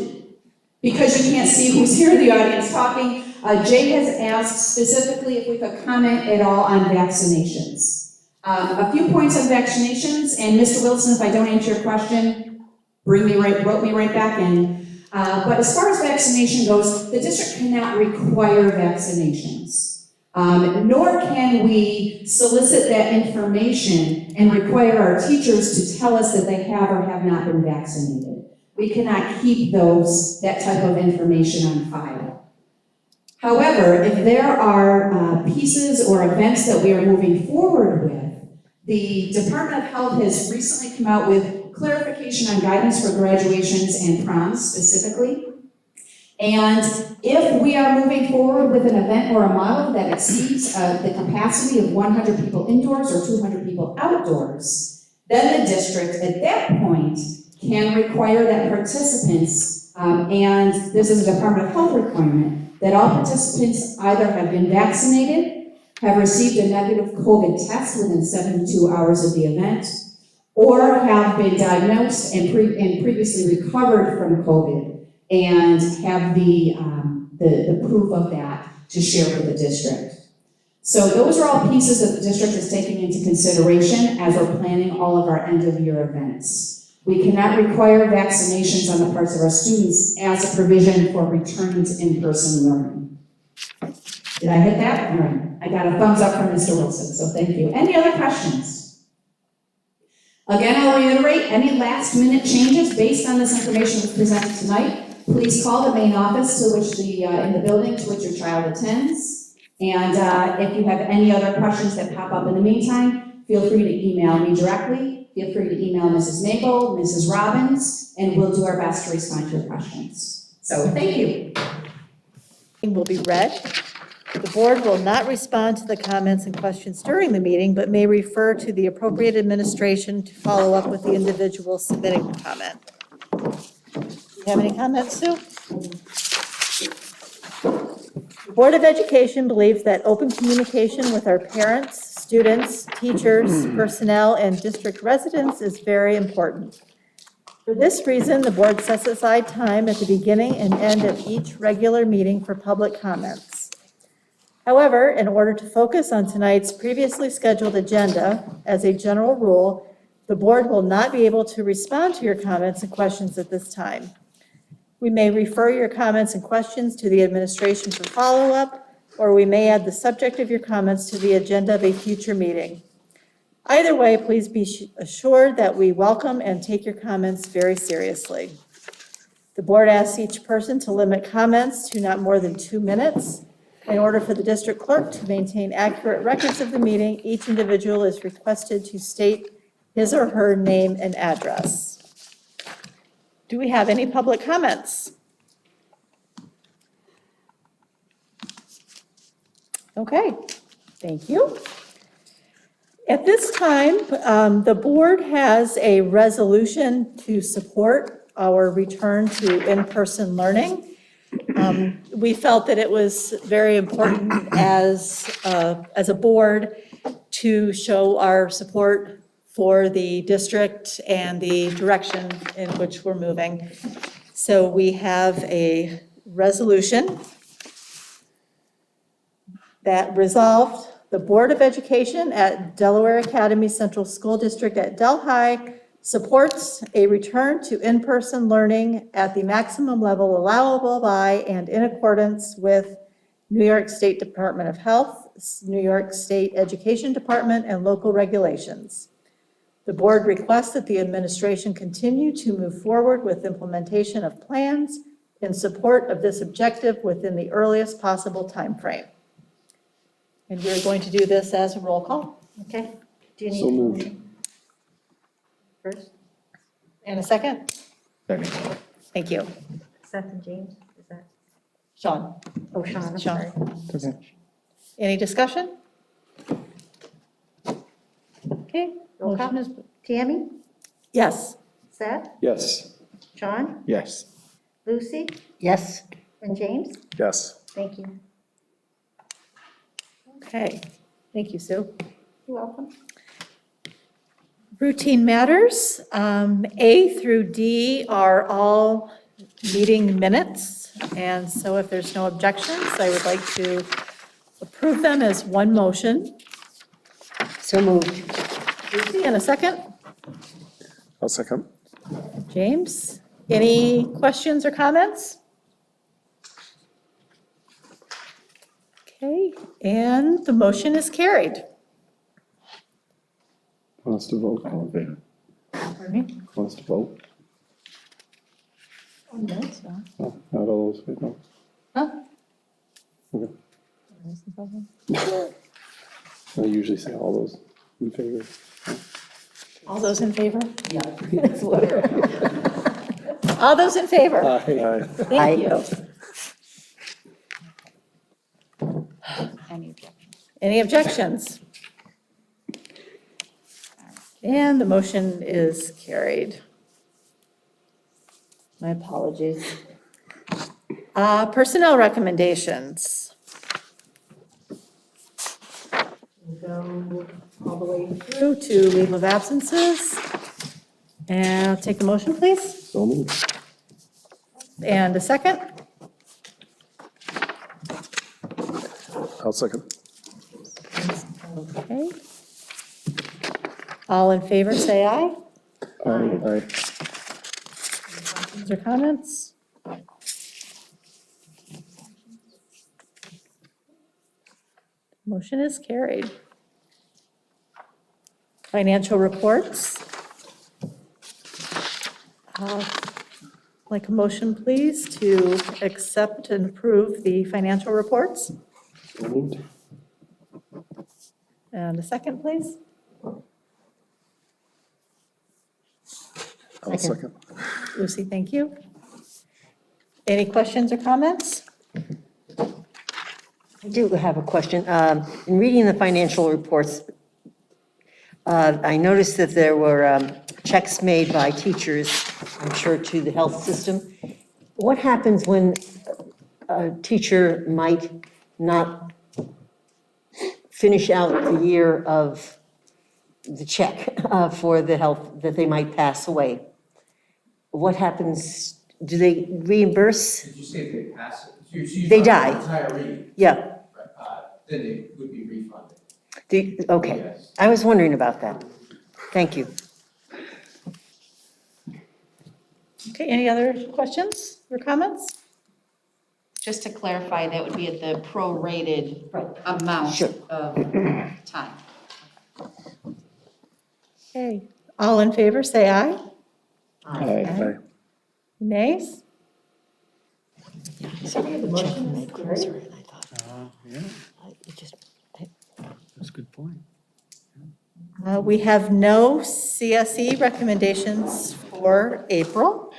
because you can't see who's here in the audience talking, Jay has asked specifically if we could comment at all on vaccinations. A few points on vaccinations, and Mr. Wilson, if I don't answer your question, rope me right back in. But as far as vaccination goes, the district cannot require vaccinations. Nor can we solicit that information and require our teachers to tell us that they have or have not been vaccinated. We cannot keep that type of information on file. However, if there are pieces or events that we are moving forward with, the Department of Health has recently come out with clarification on guidance for graduations and proms specifically. And if we are moving forward with an event or a model that exceeds the capacity of 100 people indoors or 200 people outdoors, then the district at that point can require that participants, and this is a Department of Health requirement, that all participants either have been vaccinated, have received a negative COVID test within 72 hours of the event, or have been diagnosed and previously recovered from COVID and have the proof of that to share with the district. So those are all pieces that the district is taking into consideration as we're planning all of our end-of-year events. We cannot require vaccinations on the parts of our students as a provision for returning to in-person learning. Did I hit that? All right. I got a thumbs up from Mr. Wilson, so thank you. Any other questions? Again, I'll reiterate, any last-minute changes based on this information that's presented tonight, please call the main office to which in the building to which your child attends. And if you have any other questions that pop up in the meantime, feel free to email me directly. Feel free to email Mrs. Mabel, Mrs. Robbins, and we'll do our best to respond to your questions. So thank you. Will be read. The board will not respond to the comments and questions during the meeting, but may refer to the appropriate administration to follow up with the individual submitting the comment. Do you have any comments, Sue? The Board of Education believes that open communication with our parents, students, teachers, personnel, and district residents is very important. For this reason, the board sets aside time at the beginning and end of each regular meeting for public comments. However, in order to focus on tonight's previously scheduled agenda, as a general rule, the board will not be able to respond to your comments and questions at this time. We may refer your comments and questions to the administration for follow-up, or we may add the subject of your comments to the agenda of a future meeting. Either way, please be assured that we welcome and take your comments very seriously. The board asks each person to limit comments to not more than 2 minutes. In order for the district clerk to maintain accurate records of the meeting, each individual is requested to state his or her name and address. Do we have any public comments? Okay, thank you. At this time, the board has a resolution to support our return to in-person learning. We felt that it was very important as a board to show our support for the district and the direction in which we're moving. So we have a resolution that resolved the Board of Education at Delaware Academy Central School District at Delhi supports a return to in-person learning at the maximum level allowable by and in accordance with New York State Department of Health, New York State Education Department, and local regulations. The board requests that the administration continue to move forward with implementation of plans in support of this objective within the earliest possible time frame. And we're going to do this as a roll call. Okay, do you need? So moved. First, And a second? Second. Thank you. Seth and James, is that? Sean, Oh, Sean, I'm Sean. sorry. Any discussion? Okay. Roll call. Motion is, Tammy, yes. Seth, Yes. Sean, Yes. Lucy, Yes. and James? Yes. Thank you. Okay. Thank you, Sue. You're welcome. Routine matters. A through D are all meeting minutes. And so if there's no objections, I would like to approve them as one motion. So moved. Lucy, and a second? I'll second. James, any questions or comments? Okay, and the motion is carried. Want us to vote? All in favor? Pardon me? Want us to vote? Oh, no, it's not. No, not all those, no. Huh? Okay. I usually say all those in favor. All those in favor? Yeah. All those in favor? Aye. Thank you. Any objections? And the motion is carried. My apologies. Personnel recommendations. We'll go all the way through to leave of absences. And I'll take a motion, please. So moved. And a second? I'll second. Okay. All in favor, say aye. Aye. Questions or comments? Motion is carried. Financial reports. Like a motion, please, to accept and approve the financial reports. So moved. And a second, please. I'll second. Lucy, thank you. Any questions or comments? I do have a question. In reading the financial reports, I noticed that there were checks made by teachers, I'm sure, to the health system. What happens when a teacher might not finish out the year of the check for the health, that they might pass away? What happens? Do they reimburse? Did you say if they pass it? You They talking die. Retiree, Yeah, then they would be refunded. okay. Yes. I was wondering about that. Thank you. Okay, any other questions or comments? Just to clarify, that would be at the prorated amount Sure. of time. Okay, all in favor, say aye. Aye. Nays? Yeah, that's a good point. We have no CSE recommendations for April.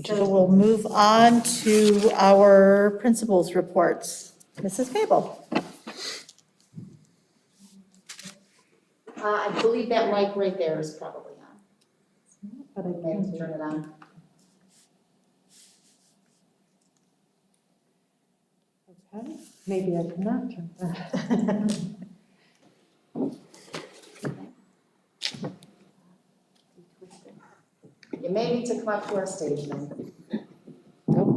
So we'll move on to our principals' reports. Mrs. Fable? I believe that mic right there is probably on. But I may turn it on. Okay, maybe I cannot turn that. You may need to come up to our stage then.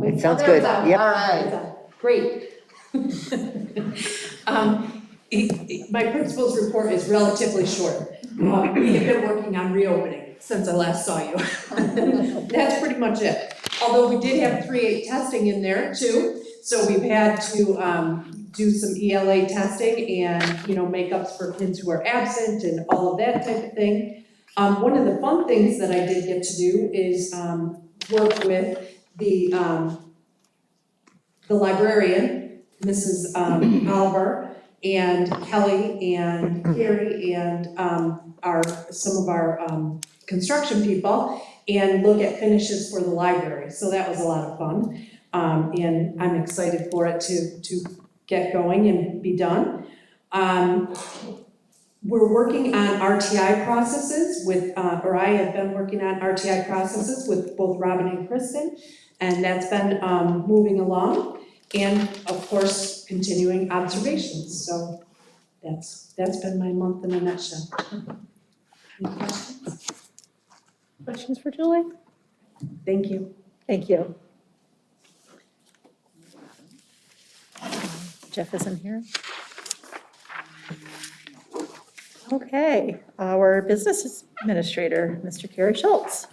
It sounds Oh, there good. it's on. Yep. All right. Great. My principal's report is relatively short. We have been working on reopening since I last saw you. That's pretty much it. Although we did have 3-8 testing in there too, so we've had to do some ELA testing and, makeups for kids who are absent and all of that type of thing. One of the fun things that I did get to do is work with the librarian, Mrs. Oliver, and Kelly and Carrie and some of our construction people, and look at finishes for the library. So that was a lot of fun. And I'm excited for it to get going and be done. We're working on RTI processes with, or I have been working on RTI processes with both Robin and Kristen, and that's been moving along. And of course, continuing observations. So that's been my month in a nutshell. Any questions? Questions for Julie? Thank you. Thank you. Jeff isn't here. Okay, our business administrator, Mr. Kerry Schultz.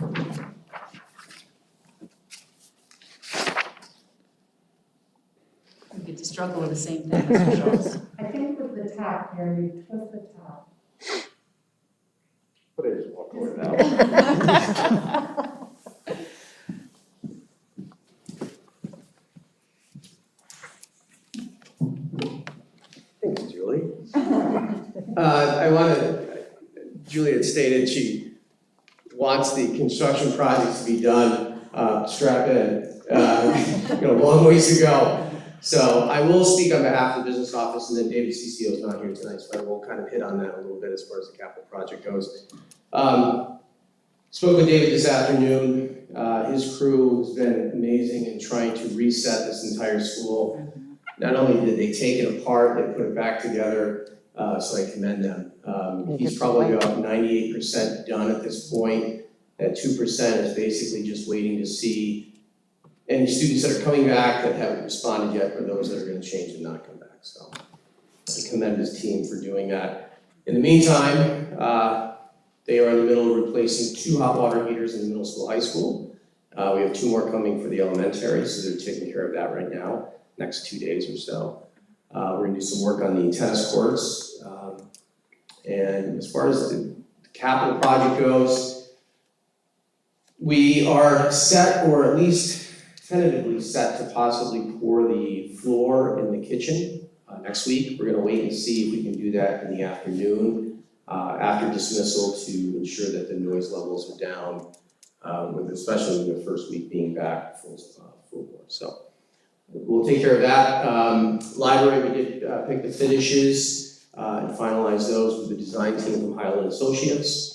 We get to struggle with the same thing, Mr. Schultz. I think with the top, Mary, twist the top. But I just walk over now. Thanks, Julie. Julie had stated she wants the construction projects to be done, strap in, long ways to go. So I will speak on behalf of the business office, and then David CCO is not here tonight, so I will kind of hit on that a little bit as far as the capital project goes. Spoke with David this afternoon. His crew has been amazing in trying to reset this entire school. Not only did they take it apart, they put it back together, so I commend them. He's probably about 98% done at this point. That 2% is basically just waiting to see any students that are coming back that haven't responded yet, or those that are gonna change and not come back. So I commend his team for doing that. In the meantime, they are in the middle of replacing 2 hot water heaters in the middle school, high school. We have 2 more coming for the elementary, so they're taking care of that right now, next 2 days or so. We're gonna do some work on the tennis courts. And as far as the capital project goes, we are set, or at least tentatively set, to possibly pour the floor in the kitchen next week. We're gonna wait and see if we can do that in the afternoon after dismissal, to ensure that the noise levels are down, especially with the first week being back full board. So we'll take care of that. Library, we did pick the finishes and finalize those with the design team from Highland Associates.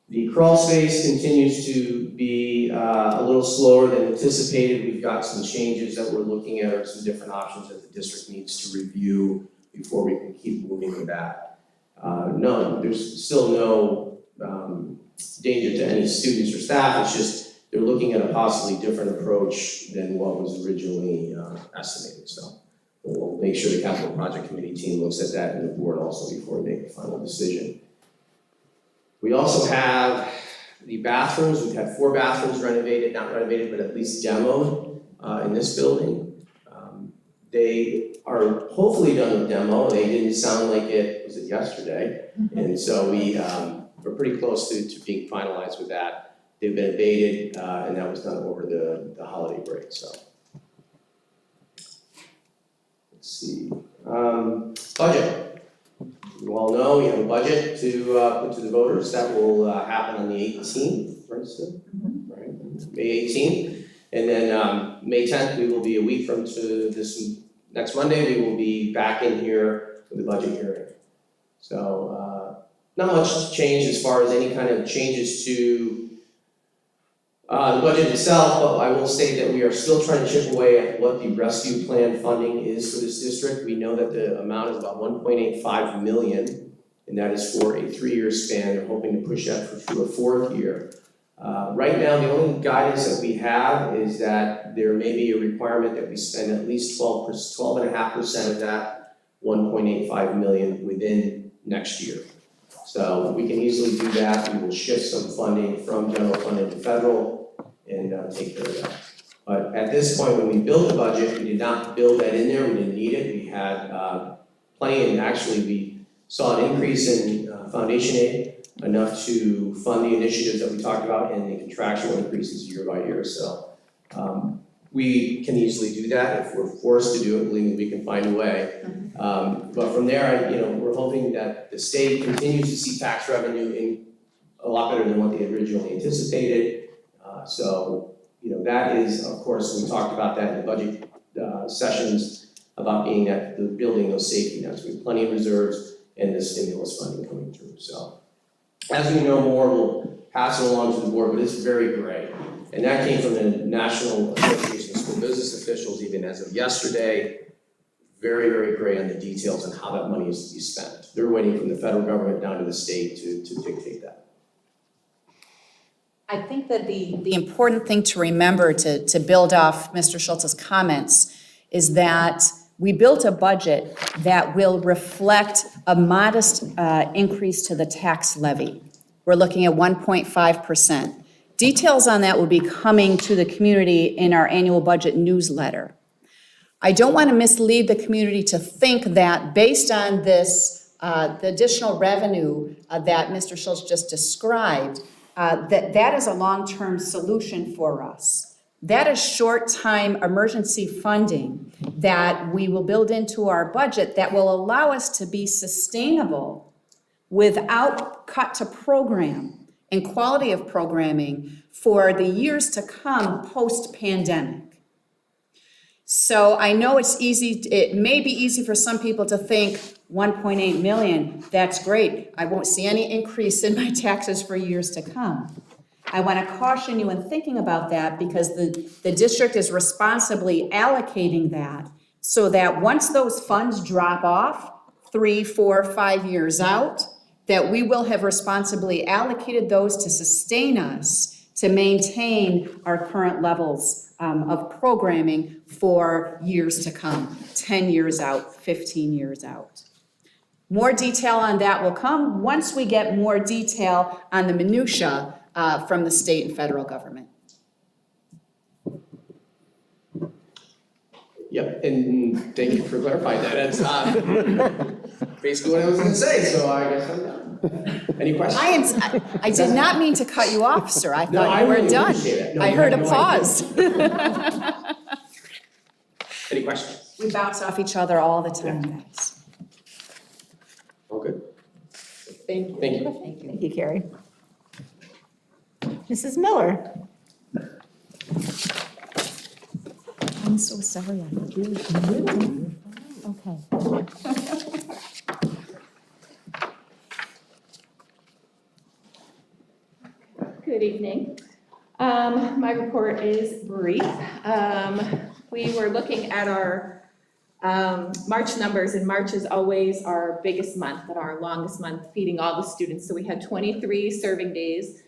The crawl space continues to be a little slower than anticipated. We've got some changes that we're looking at, or some different options that the district needs to review before we can keep moving with that. No, there's still no danger to any students or staff. It's just they're looking at a possibly different approach than what was originally estimated. So we'll make sure the capital project committee team looks at that, and the board also, before we make the final decision. We also have the bathrooms. We've had 4 bathrooms renovated, not renovated, but at least demoed in this building. They are hopefully done with demo. They didn't sound like it, was it yesterday? And so we're pretty close to being finalized with that. They've been abated, and that was done over the holiday break, so. Let's see, budget. You all know we have a budget to put to the voters. That will happen on the 18th, for instance, right? May 18th. And then May 10th, we will be a week from to this next Monday, we will be back in here for the budget hearing. So not much change as far as any kind of changes to the budget itself, but I will say that we are still trying to chip away at what the rescue plan funding is for this district. We know that the amount is about $1.85 million, and that is for a 3-year span. They're hoping to push that through a 4th year. Right now, the only guidance that we have is that there may be a requirement that we spend at least 12.5% of that $1.85 million within next year. So we can easily do that. We will shift some funding from general funding to federal and take care of that. But at this point, when we built the budget, we did not build that in there. We didn't need it. We had plenty, and actually we saw an increase in foundation aid. enough to fund the initiatives that we talked about and the contractual increases year by year. So we can easily do that. If we're forced to do it, believe me, we can find a way. But from there, we're hoping that the state continues to see tax revenue in a lot better than what they originally anticipated. That is, of course, we talked about that in the budget sessions about being that the building those safety nets. We have plenty of reserves and the stimulus funding coming through. So as we know more, we'll pass it along to the board, but it's very gray. And that came from the National Association of School Business Officials, even as of yesterday. Very, very gray on the details on how that money is to be spent. They're waiting from the federal government down to the state to dictate that. I think that the important thing to remember to build off Mr. Schultz's comments is that we built a budget that will reflect a modest increase to the tax levy. We're looking at 1.5%. Details on that will be coming to the community in our annual budget newsletter. I don't want to mislead the community to think that based on this, the additional revenue that Mr. Schultz just described, that is a long-term solution for us. That is short-time emergency funding that we will build into our budget that will allow us to be sustainable without cut to program and quality of programming for the years to come post-pandemic. So I know it may be easy for some people to think 1.8 million, that's great. I won't see any increase in my taxes for years to come. I want to caution you in thinking about that because the district is responsibly allocating that so that once those funds drop off 3, 4, 5 years out, that we will have responsibly allocated those to sustain us, to maintain our current levels of programming for years to come, 10 years out, 15 years out. More detail on that will come once we get more detail on the minutia from the state and federal government. Yep, and thank you for clarifying that. That's basically what I was going to say, so I guess I'm done. Any questions? I did not mean to cut you off, sir. I thought you were really done. appreciate it. No, I you heard a have no pause. Any questions? We bounce off each other all the time, guys. All good? Thank you. Thank you. Thank you, Carrie. Mrs. Miller. I'm so sorry. Okay. Good evening. My report is brief. We were looking at our March numbers, and March is always our biggest month and our longest month, feeding all the students. So we had 23 serving days,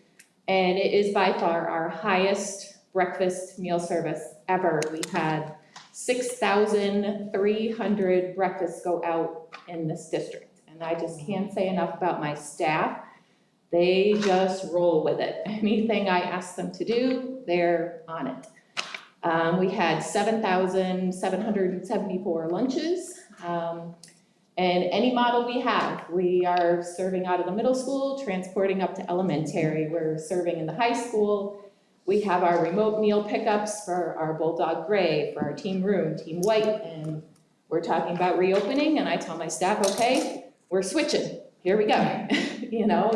and it is by far our highest breakfast meal service ever. We had 6,300 breakfasts go out in this district, and I just can't say enough about my staff. They just roll with it. Anything I ask them to do, they're on it. We had 7,774 lunches. And any model we have, we are serving out of the middle school, transporting up to elementary. We're serving in the high school. We have our remote meal pickups for our Bulldog Gray, for our Team Room, Team White, and we're talking about reopening, and I tell my staff, okay, we're switching. Here we go. Now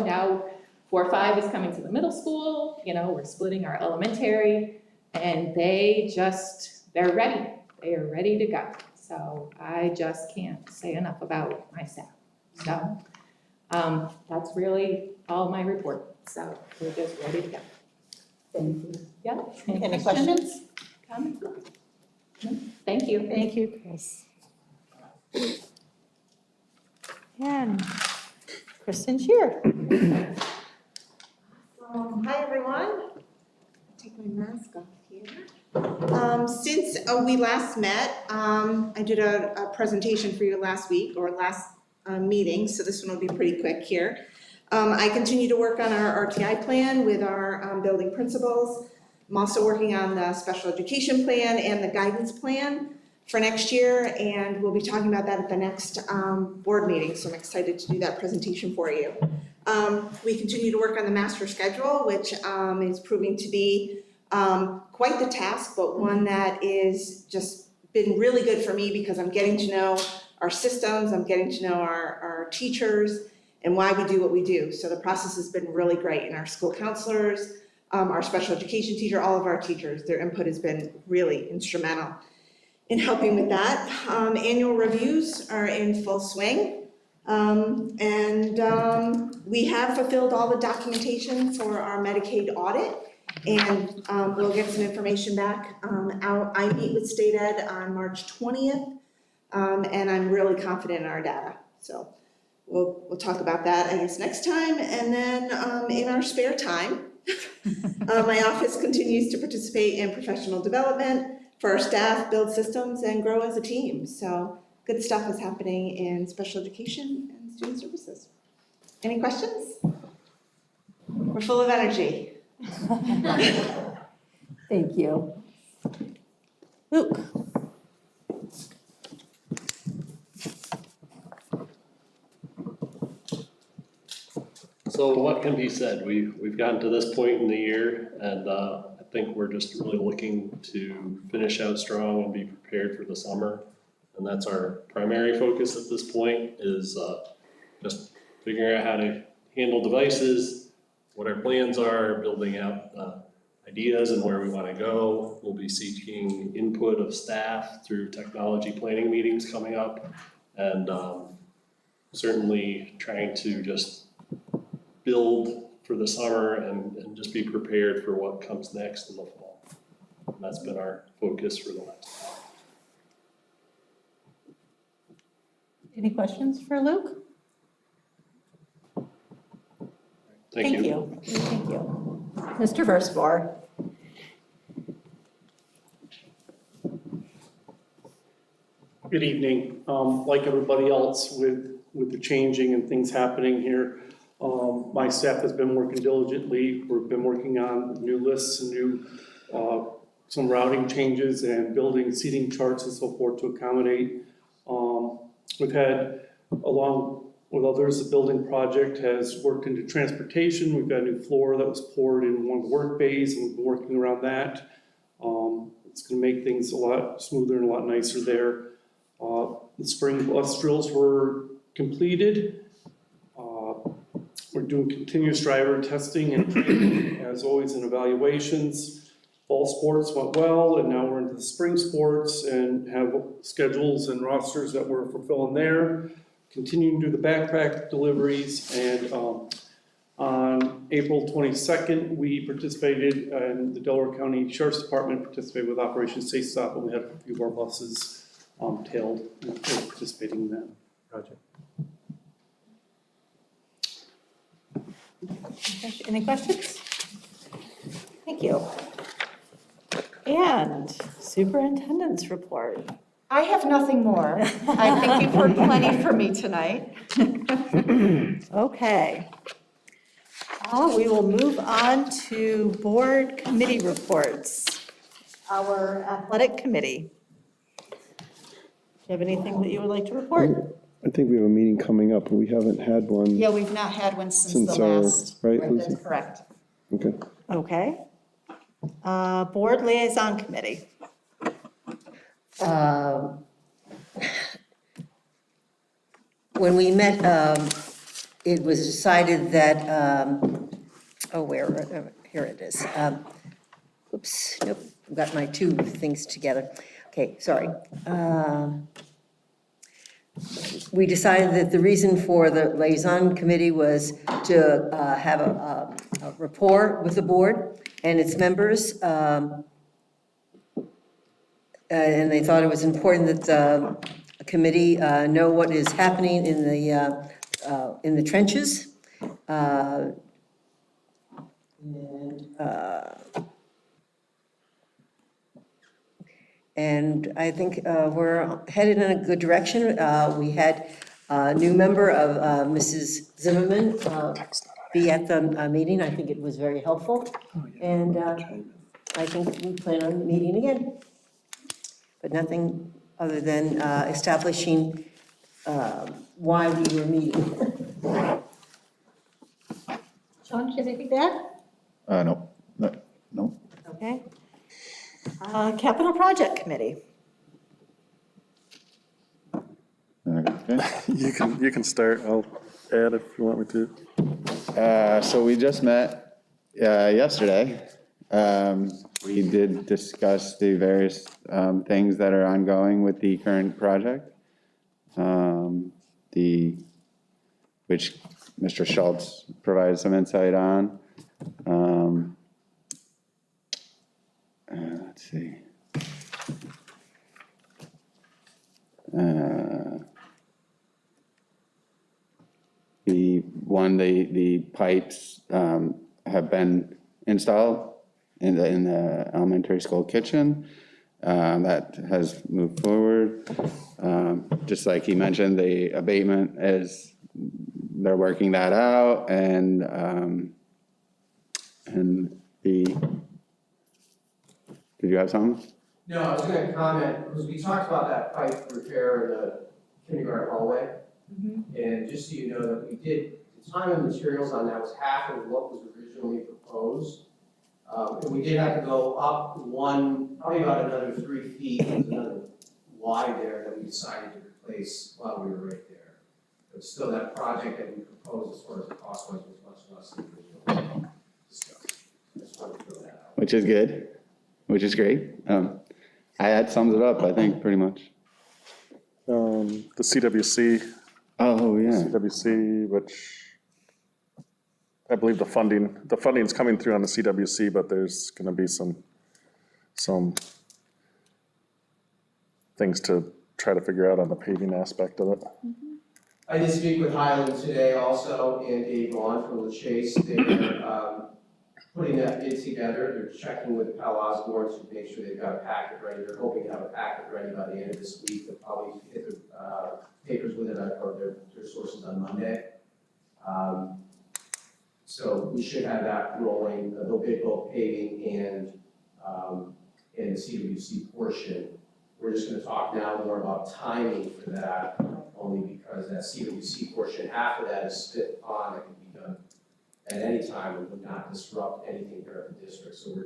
4-5 is coming to the middle school, we're splitting our elementary, and they're ready. They are ready to go. So I just can't say enough about my staff. So that's really all my report. So we're just ready to go. Thank you. Yeah. Any questions? Comments? No? Thank you. Thank you, Chris. And Kristen's here. Hi, everyone. Take my mask off here. Since we last met, I did a presentation for you last week or last meeting, so this one will be pretty quick here. I continue to work on our RTI plan with our building principals. I'm also working on the special education plan and the guidance plan for next year, and we'll be talking about that at the next board meeting, so I'm excited to do that presentation for you. We continue to work on the master schedule, which is proving to be quite the task, but one that is just been really good for me because I'm getting to know our systems, I'm getting to know our teachers, and why we do what we do. So the process has been really great, and our school counselors, our special education teacher, all of our teachers, their input has been really instrumental in helping with that. Annual reviews are in full swing. We have fulfilled all the documentation for our Medicaid audit, and we'll get some information back. I meet with State Ed on March 20th, and I'm really confident in our data. So we'll talk about that, I guess, next time. And then in our spare time, my office continues to participate in professional development for our staff, build systems, and grow as a team. So good stuff is happening in special education and student services. Any questions? We're full of energy. Thank you. Luke? So what can be said? We've gotten to this point in the year, and I think we're just really looking to finish out strong and be prepared for the summer. And that's our primary focus at this point, is just figuring out how to handle devices, what our plans are, building out ideas and where we want to go. We'll be seeking input of staff through technology planning meetings coming up, and certainly trying to just build for the summer and just be prepared for what comes next in the fall. And that's been our focus for the last while. Any questions for Luke? Thank you. Thank you. Mr. Versbohr? Good evening. Like everybody else with the changing and things happening here, my staff has been working diligently. We've been working on new lists and new, some routing changes and building seating charts and so forth to accommodate. We've had, along with others, the building project has worked into transportation. We've got a new floor that was poured in one of the work bays, and we've been working around that. It's gonna make things a lot smoother and a lot nicer there. The spring bus drills were completed. We're doing continuous driver testing and training, as always, in evaluations. Fall sports went well, and now we're into the spring sports and have schedules and rosters that we're fulfilling there. Continuing to do the backpack deliveries, and on April 22nd, we participated, and the Delaware County Sheriff's Department participated with Operation Safe Stop, and we had a few of our buses tailed and participating in that project. Any questions? Thank you. And superintendent's report. I have nothing more. I think you've heard plenty from me tonight. Okay. We will move on to board committee reports. Our athletic committee. Do you have anything that you would like to report? I think we have a meeting coming up, and we haven't had one. Yeah, we've not had one since Since the our- last. right, Lucy? That's correct. Okay. Okay. Board liaison committee. When we met, it was decided that, here it is. Oops, nope, I've got my two things together. Okay, sorry. We decided that the reason for the liaison committee was to have a rapport with the board and its members. And they thought it was important that the committee know what is happening in the trenches. And I think we're headed in a good direction. We had a new member of Mrs. Zimmerman be at the meeting. I think it was very helpful. And I think we plan on meeting again. But nothing other than establishing why we were meeting. Sean, do you have anything to add? No. Okay. Capital Project Committee. You can start, I'll add if you want me to. So we just met yesterday. We did discuss the various things that are ongoing with the current project. Which Mr. Schultz provided some insight on. Let's see. The pipes have been installed in the elementary school kitchen. That has moved forward. Just like he mentioned, the abatement they're working that out, and did you have something? No, I was gonna comment, because we talked about that pipe repair in the kindergarten hallway. And just so you know that we did, the time and materials on that was half of what was originally proposed. And we did have to go up probably about another 3 feet, there's another Y there that we decided to replace while we were right there. But still, that project that we proposed as far as the cost was much less than originally discussed. I just wanted to throw that out. Which is good, which is great. That sums it up, I think, pretty much. The CWC. Oh, yeah. CWC, which I believe the funding's coming through on the CWC, but there's gonna be some things to try to figure out on the paving aspect of it. I did speak with Highland today also, and Dave Vaughn from the Chase. They're putting that bid together. They're checking with Pal Osborne to make sure they've got a packet ready. They're hoping to have a packet ready by the end of this week. They'll probably hit the papers with it, or their sources on Monday. So we should have that rolling. They'll bid both paving and the CWC portion. We're just gonna talk now more about timing for that, only because that CWC portion, half of that is split on, it can be done at any time and would not disrupt anything here at the district. So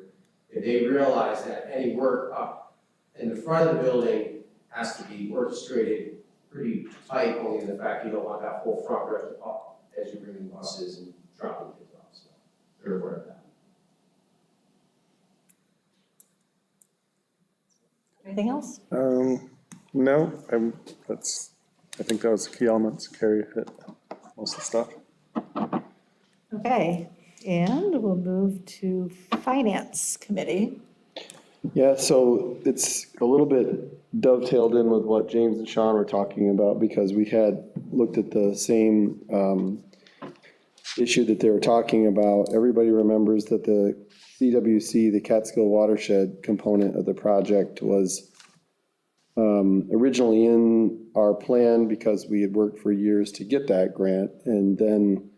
if they realize that any work up in the front of the building has to be orchestrated pretty tight, only in the fact you don't want that whole front ripped up as you bring in buses and dropping kids off. So they're aware of that. Anything else? No, I think that was the key elements. Carrie hit most of the stuff. Okay, and we'll move to Finance Committee. Yeah, so it's a little bit dovetailed in with what James and Sean were talking about, because we had looked at the same issue that they were talking about. Everybody remembers that the CWC, the Catskill Watershed component of the project, was originally in our plan because we had worked for years to get that grant. And then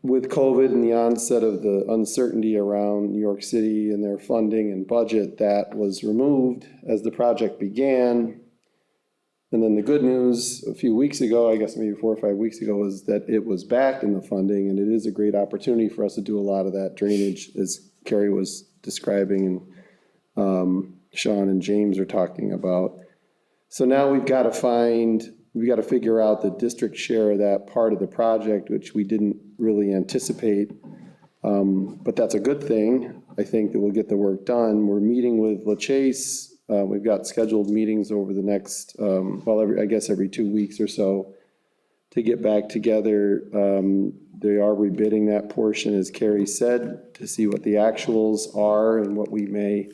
with COVID and the onset of the uncertainty around New York City and their funding and budget, that was removed as the project began. And then the good news a few weeks ago, I guess maybe 4 or 5 weeks ago, was that it was back in the funding, and it is a great opportunity for us to do a lot of that drainage, as Carrie was describing and Sean and James are talking about. So now we've got to figure out the district share of that part of the project, which we didn't really anticipate. But that's a good thing. I think that we'll get the work done. We're meeting with LaChase. We've got scheduled meetings over the next, every 2 weeks or so to get back together. They are rebidding that portion, as Carrie said, to see what the actuals are and what we may,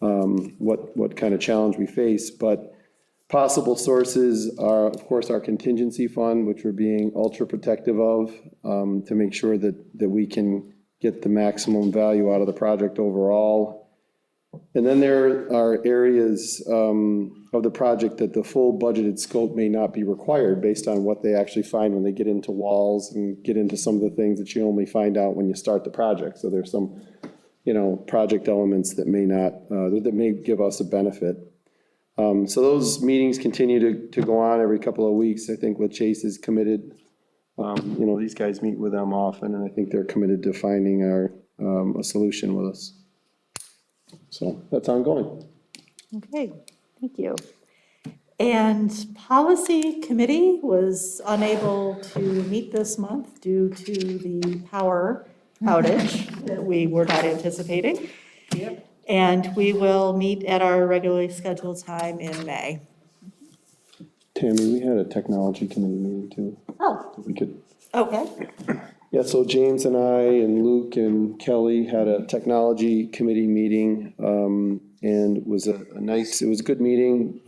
what kind of challenge we face. But possible sources are, of course, our contingency fund, which we're being ultra protective of, to make sure that we can get the maximum value out of the project overall. And then there are areas of the project that the full budgeted scope may not be required based on what they actually find when they get into walls and get into some of the things that you only find out when you start the project. So there's some, project elements that may not, that may give us a benefit. So those meetings continue to go on every couple of weeks. I think what Chase is committed, these guys meet with them often, and I think they're committed to finding a solution with us. So that's ongoing. Okay, thank you. And Policy Committee was unable to meet this month due to the power outage that we were not anticipating. Yep. And we will meet at our regularly scheduled time in May. Tammy, we had a technology committee meeting too. Oh. We could. Okay. Yeah, so James and I and Luke and Kelly had a technology committee meeting, and it was it was a good meeting.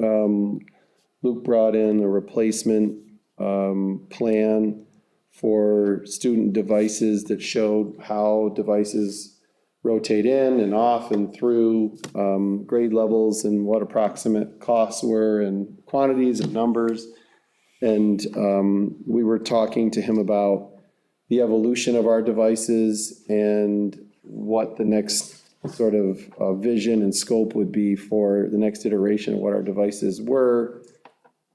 Luke brought in a replacement plan for student devices that showed how devices rotate in and off and through grade levels and what approximate costs were and quantities and numbers. And we were talking to him about the evolution of our devices and what the next sort of vision and scope would be for the next iteration of what our devices were,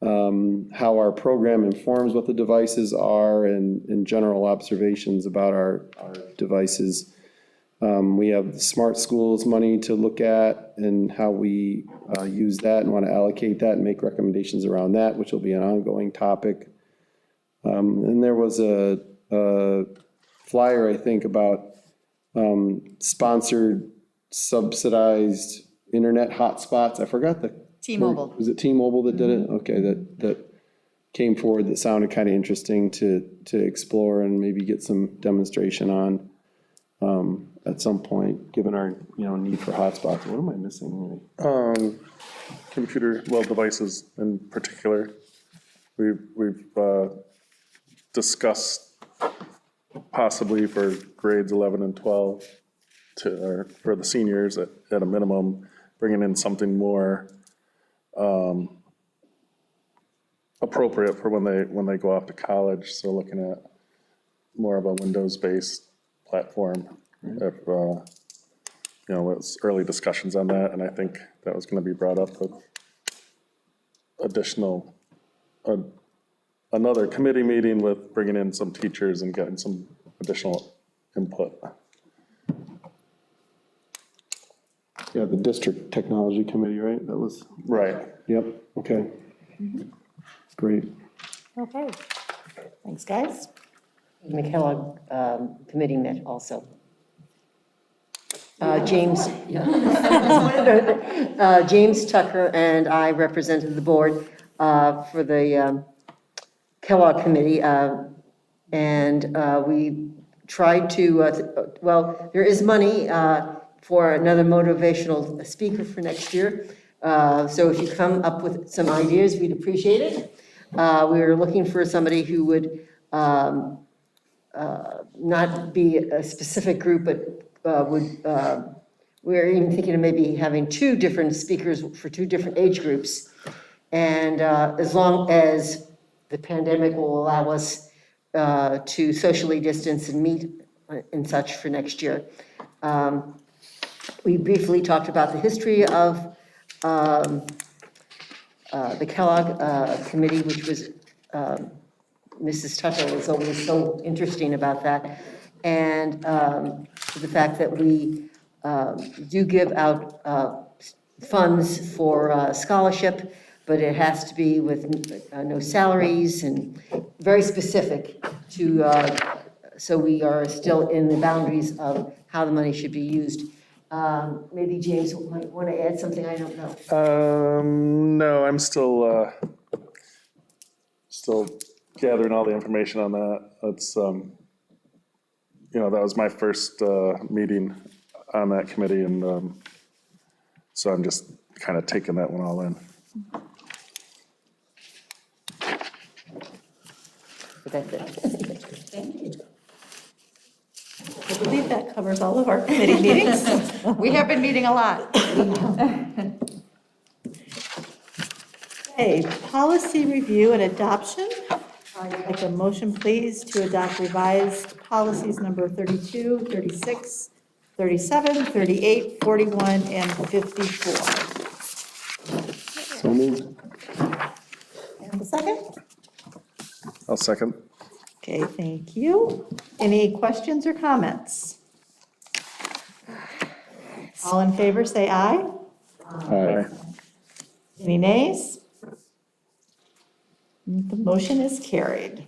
how our program informs what the devices are, and general observations about our devices. We have the Smart Schools money to look at and how we use that and want to allocate that and make recommendations around that, which will be an ongoing topic. And there was a flyer, I think, about sponsored, subsidized internet hotspots. I forgot the. T-Mobile. Was it T-Mobile that did it? Okay, that came forward, that sounded kind of interesting to explore and maybe get some demonstration on at some point, given our, need for hotspots. What am I missing? Devices in particular. We've discussed possibly for grades 11 and 12 or for the seniors at a minimum, bringing in something more appropriate for when they go off to college. So looking at more of a Windows-based platform. If, it's early discussions on that, and I think that was going to be brought up with another committee meeting with bringing in some teachers and getting some additional input. Yeah, the district technology committee, right? That was. Right. Yep, okay. Great. Okay. Thanks, guys. The Kellogg committee met also. James Tucker and I represented the board for the Kellogg committee, and we tried to, there is money for another motivational speaker for next year. So if you come up with some ideas, we'd appreciate it. We were looking for somebody who would not be a specific group, but we're even thinking of maybe having 2 different speakers for 2 different age groups. And as long as the pandemic will allow us to socially distance and meet and such for next year. We briefly talked about the history of the Kellogg committee, which was, Mrs. Tuttle was always so interesting about that. And the fact that we do give out funds for scholarship, but it has to be with no salaries and very specific to, so we are still in the boundaries of how the money should be used. Maybe James might want to add something, I don't know. No, I'm still gathering all the information on that. It's, that was my first meeting on that committee, and so I'm just kind of taking that one all in. That's it. Thank you. I believe that covers all of our committee meetings. We have been meeting a lot. Okay, policy review and adoption. I'd like a motion, please, to adopt revised policies number 32, 36, 37, 38, 41, and 54. So moved. And the second? I'll second. Okay, thank you. Any questions or comments? All in favor, say aye. Aye. Any nays? The motion is carried.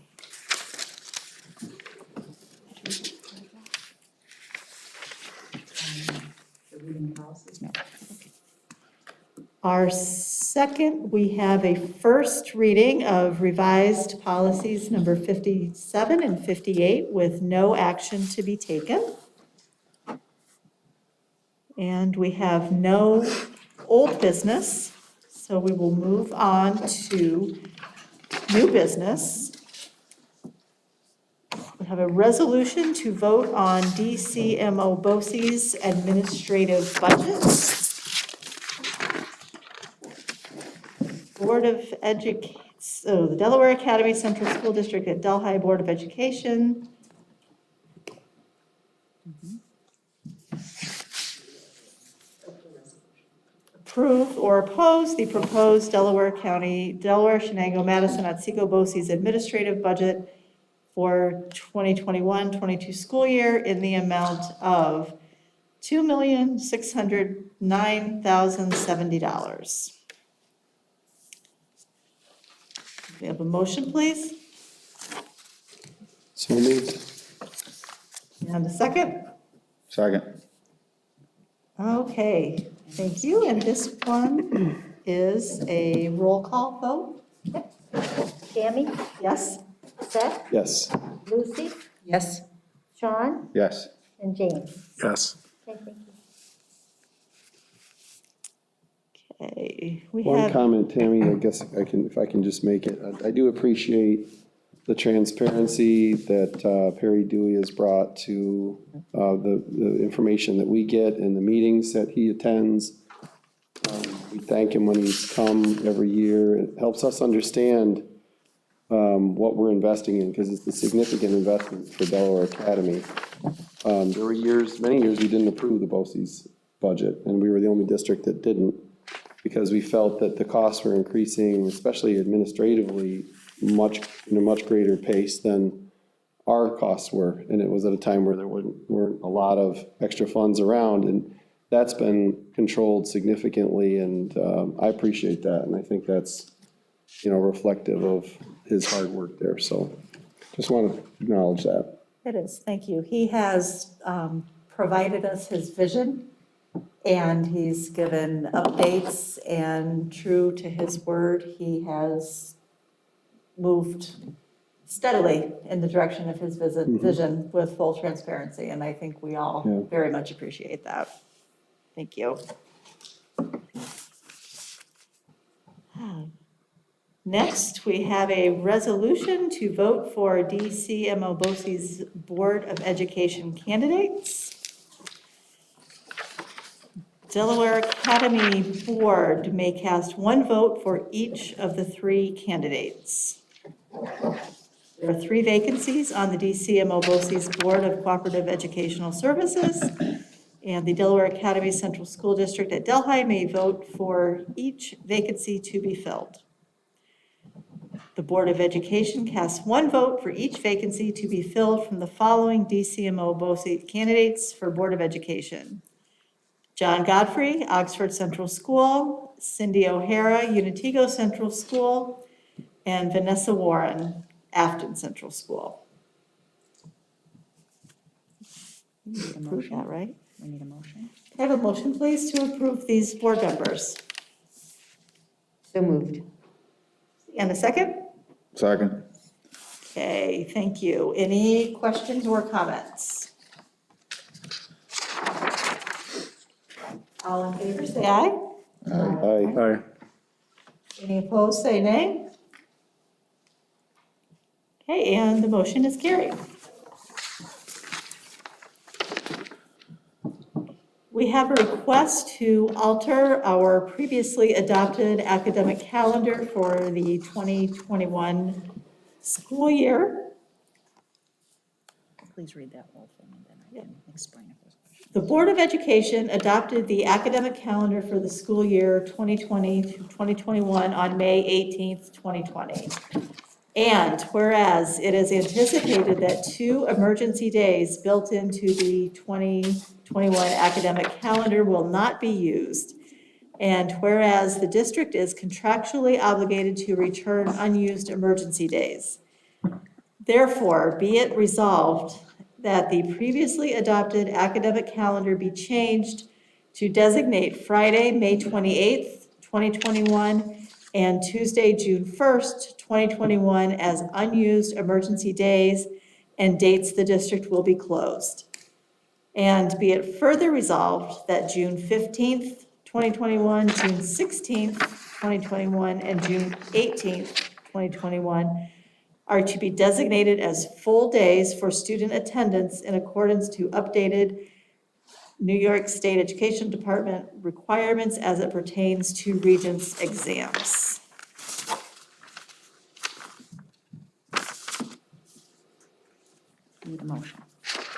Our second, we have a first reading of revised policies number 57 and 58 with no action to be taken. And we have no old business, so we will move on to new business. We have a resolution to vote on DCMO BOCES administrative budgets. Board of so the Delaware Academy Central School District at Delhi Board of Education. Approve or oppose the proposed Delaware Shenango, Madison, Otsego BOCES administrative budget for 2021-22 school year in the amount of $2,609,070. We have a motion, please? So moved. And a second? Second. Okay, thank you. And this one is a roll call vote. Tammy? Yes? Seth? Yes. Lucy? Yes. Sean? Yes. And James? Yes. Okay, thank you. Okay, we One have, comment, Tammy, I guess if I can just make it. I do appreciate the transparency that Perry Dewey has brought to the information that we get in the meetings that he attends. We thank him when he's come every year. It helps us understand what we're investing in, because it's a significant investment for Delaware Academy. There were many years, we didn't approve the BOCES budget, and we were the only district that didn't, because we felt that the costs were increasing, especially administratively, in a much greater pace than our costs were. And it was at a time where there weren't a lot of extra funds around, and that's been controlled significantly, and I appreciate that, and I think that's, reflective of his hard work there. So just want to acknowledge that. it is, thank you. He has provided us his vision, and he's given updates, and true to his word, he has moved steadily in the direction of his vision with full transparency, and I think we all very much appreciate that. Thank you. Next, we have a resolution to vote for DCMO BOCES Board of Education candidates. Delaware Academy Board may cast one vote for each of the three candidates. There are 3 vacancies on the DCMO BOCES Board of Cooperative Educational Services, and the Delaware Academy Central School District at Delhi may vote for each vacancy to be filled. The Board of Education casts one vote for each vacancy to be filled from the following DCMO BOCES candidates for Board of Education: John Godfrey, Oxford Central School; Cindy O'Hara, Unitego Central School; and Vanessa Warren, Afton Central School. We need a Approve motion. that, right? We need a motion. Can I have a motion, please, to approve these board members? So moved. And a second? Second. Okay, thank you. Any questions or comments? All in favor, say aye. Aye. Aye. Any opposed, say nay. Okay, and the motion is carried. We have a request to alter our previously adopted academic calendar for the 2021 school year. Please read that whole thing, and then I can explain if there's questions. The Board of Education adopted the academic calendar for the school year 2020 to 2021 on May 18th, 2020. And whereas it is anticipated that 2 emergency days built into the 2021 academic calendar will not be used, and whereas the district is contractually obligated to return unused emergency days. Therefore, be it resolved that the previously adopted academic calendar be changed to designate Friday, May 28th, 2021, and Tuesday, June 1st, 2021 as unused emergency days and dates the district will be closed. And be it further resolved that June 15th, 2021, June 16th, 2021, and June 18th, 2021 are to be designated as full days for student attendance in accordance to updated New York State Education Department requirements as it pertains to Regents exams. Need a motion.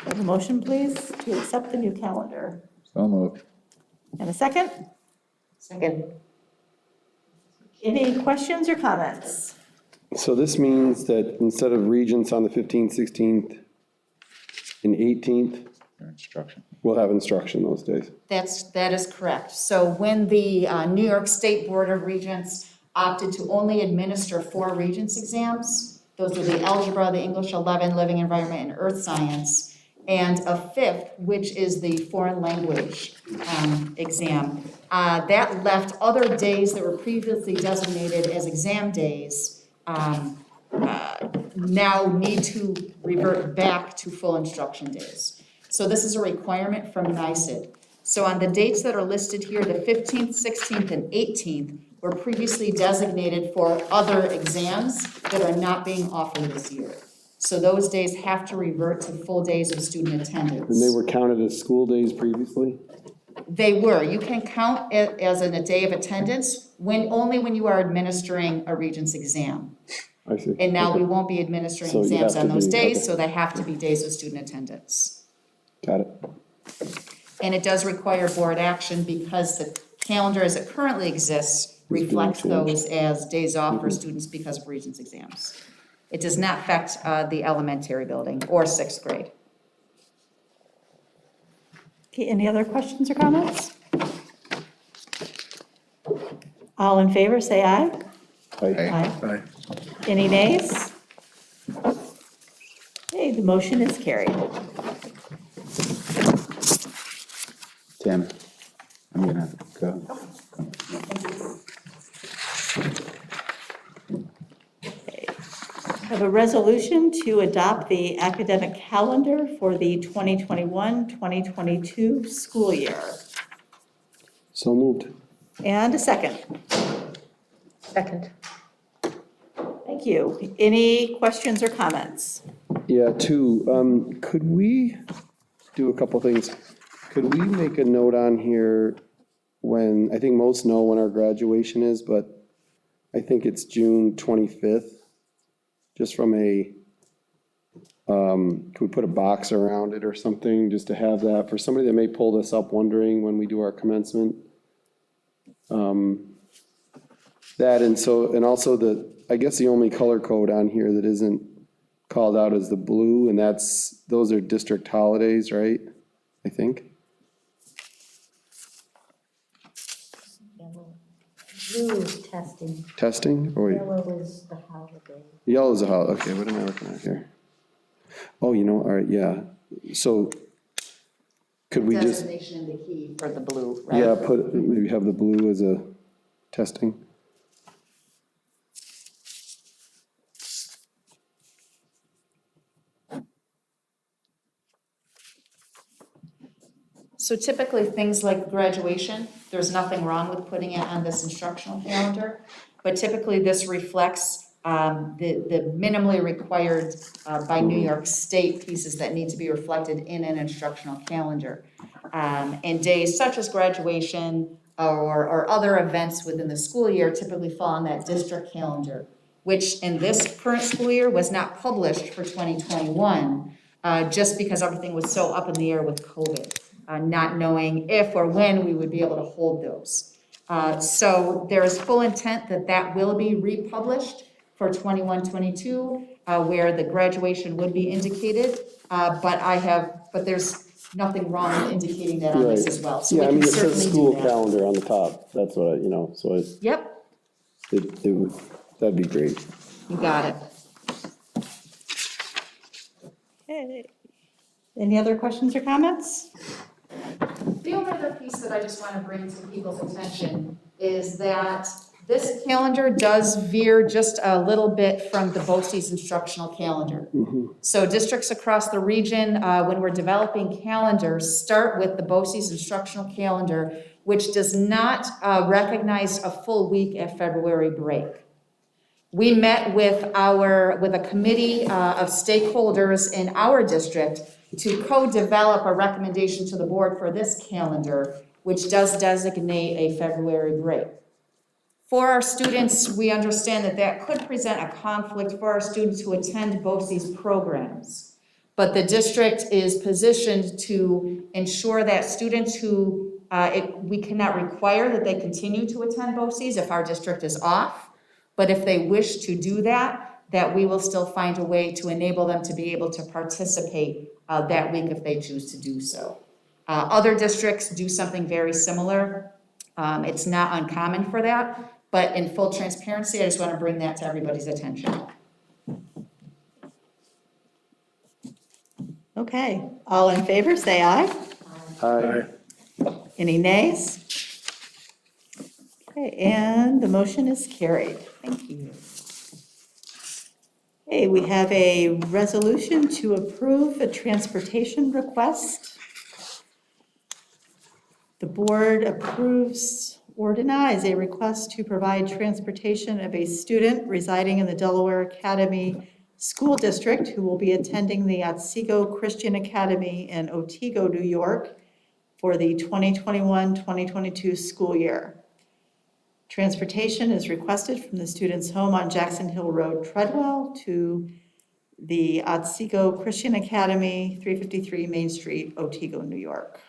Have a motion, please, to accept the new calendar. So moved. And a second? Second. Any questions or comments? So this means that instead of Regents on the 15th, 16th, and 18th, Instruction. we'll have instruction those days. That is correct. So when the New York State Board of Regents opted to only administer 4 Regents exams, those are the Algebra, the English 11, Living Environment, and Earth Science, and a 5th, which is the Foreign Language exam. That left other days that were previously designated as exam days now need to revert back to full instruction days. So this is a requirement from NYSED. So on the dates that are listed here, the 15th, 16th, and 18th were previously designated for other exams that are not being offered this year. So those days have to revert to full days of student attendance. And they were counted as school days previously? They were. You can count it as a day of attendance only when you are administering a Regents exam. I see. And now Okay. we won't be administering So you exams have on to those be- days, okay. so they have to be days of student attendance. Got it. And it does require board action because the calendar as it currently exists reflects those as days off for students because of Regents exams. It does not affect the elementary building or 6th grade. Okay, any other questions or comments? All in favor, say aye. Aye. Any nays? Okay, the motion is carried. Tim, I'm gonna go. Have a resolution to adopt the academic calendar for the 2021-2022 school year. So moved. And a second. Second. Thank you. Any questions or comments? Yeah, 2, could we do a couple things? Could we make a note on here when, I think most know when our graduation is, but I think it's June 25th. Just from a, could we put a box around it or something, just to have that, for somebody that may pull this up wondering when we do our commencement? That, and so, and also I guess the only color code on here that isn't called out is the blue, and those are district holidays, right? I think. Blue is testing. Testing, or Yellow is the holiday. yellow is a holiday, okay, what am I looking at here? Oh, all right, yeah, so could we just, Designation in the key for the blue, right? yeah, maybe have the blue as a testing? So typically, things like graduation, there's nothing wrong with putting it on this instructional calendar, but typically this reflects the minimally required by New York State pieces that need to be reflected in an instructional calendar. And days such as graduation or other events within the school year typically fall on that district calendar, which in this current school year was not published for 2021, just because everything was so up in the air with COVID. not knowing if or when we would be able to hold those. So there is full intent that that will be republished for 21-22, where the graduation would be indicated. But there's nothing wrong with indicating that on this as well. So Yeah, we I mean, can it says certainly school do that. calendar on the top, that's what I, so Yep, that'd be great. you got it. Okay. Any other questions or comments? The only other piece that I just want to bring to people's attention is that this calendar does veer just a little bit from the BOCES instructional calendar. So districts across the region, when we're developing calendars, start with the BOCES instructional calendar, which does not recognize a full week at February break. We met with a committee of stakeholders in our district to co-develop a recommendation to the board for this calendar, which does designate a February break. For our students, we understand that that could present a conflict for our students who attend BOCES programs. But the district is positioned to ensure that students who, we cannot require that they continue to attend BOCES if our district is off. But if they wish to do that, that we will still find a way to enable them to be able to participate that week if they choose to do so. Other districts do something very similar. It's not uncommon for that, but in full transparency, I just want to bring that to everybody's attention. Okay, all in favor, say aye. Aye. Any nays? Okay, and the motion is carried. Thank you. Okay, we have a resolution to approve a transportation request. The board approves or denies a request to provide transportation of a student residing in the Delaware Academy School District who will be attending the Otsego Christian Academy in Otsego, New York for the 2021-2022 school year. Transportation is requested from the student's home on Jackson Hill Road, Treadwell, to the Otsego Christian Academy, 353 Main Street, Otsego, New York.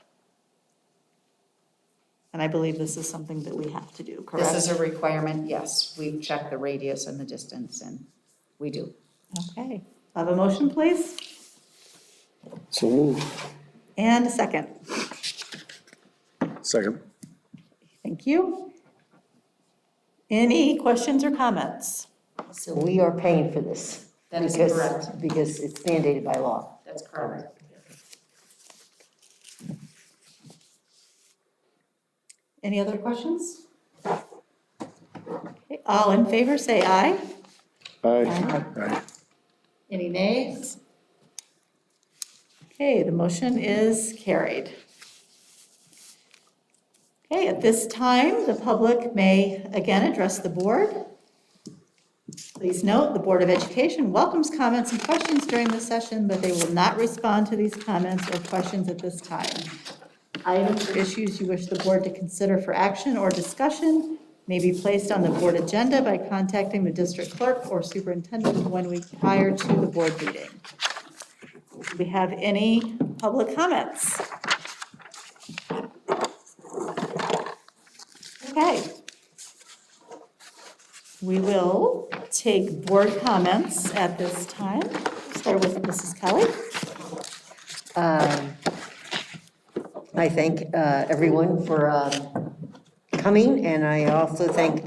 And I believe this is something that we have to do, correct? This is a requirement, yes. We've checked the radius and the distance, and we do. Okay, have a motion, please? So moved. And a second. Second. Thank you. Any questions or comments? So we are paying for this. That is because- correct. Because it's mandated by law. That's correct. Any other questions? Okay, all in favor, say aye. Aye. Any nays? Okay, the motion is carried. Okay, at this time, the public may again address the board. Please note, the Board of Education welcomes comments and questions during this session, but they will not respond to these comments or questions at this time. Items or issues you wish the board to consider for action or discussion may be placed on the board agenda by contacting the district clerk or superintendent 1 week prior to the board meeting. Do we have any public comments? Okay. We will take board comments at this time. Start with Mrs. Kelly. I thank everyone for coming, and I also thank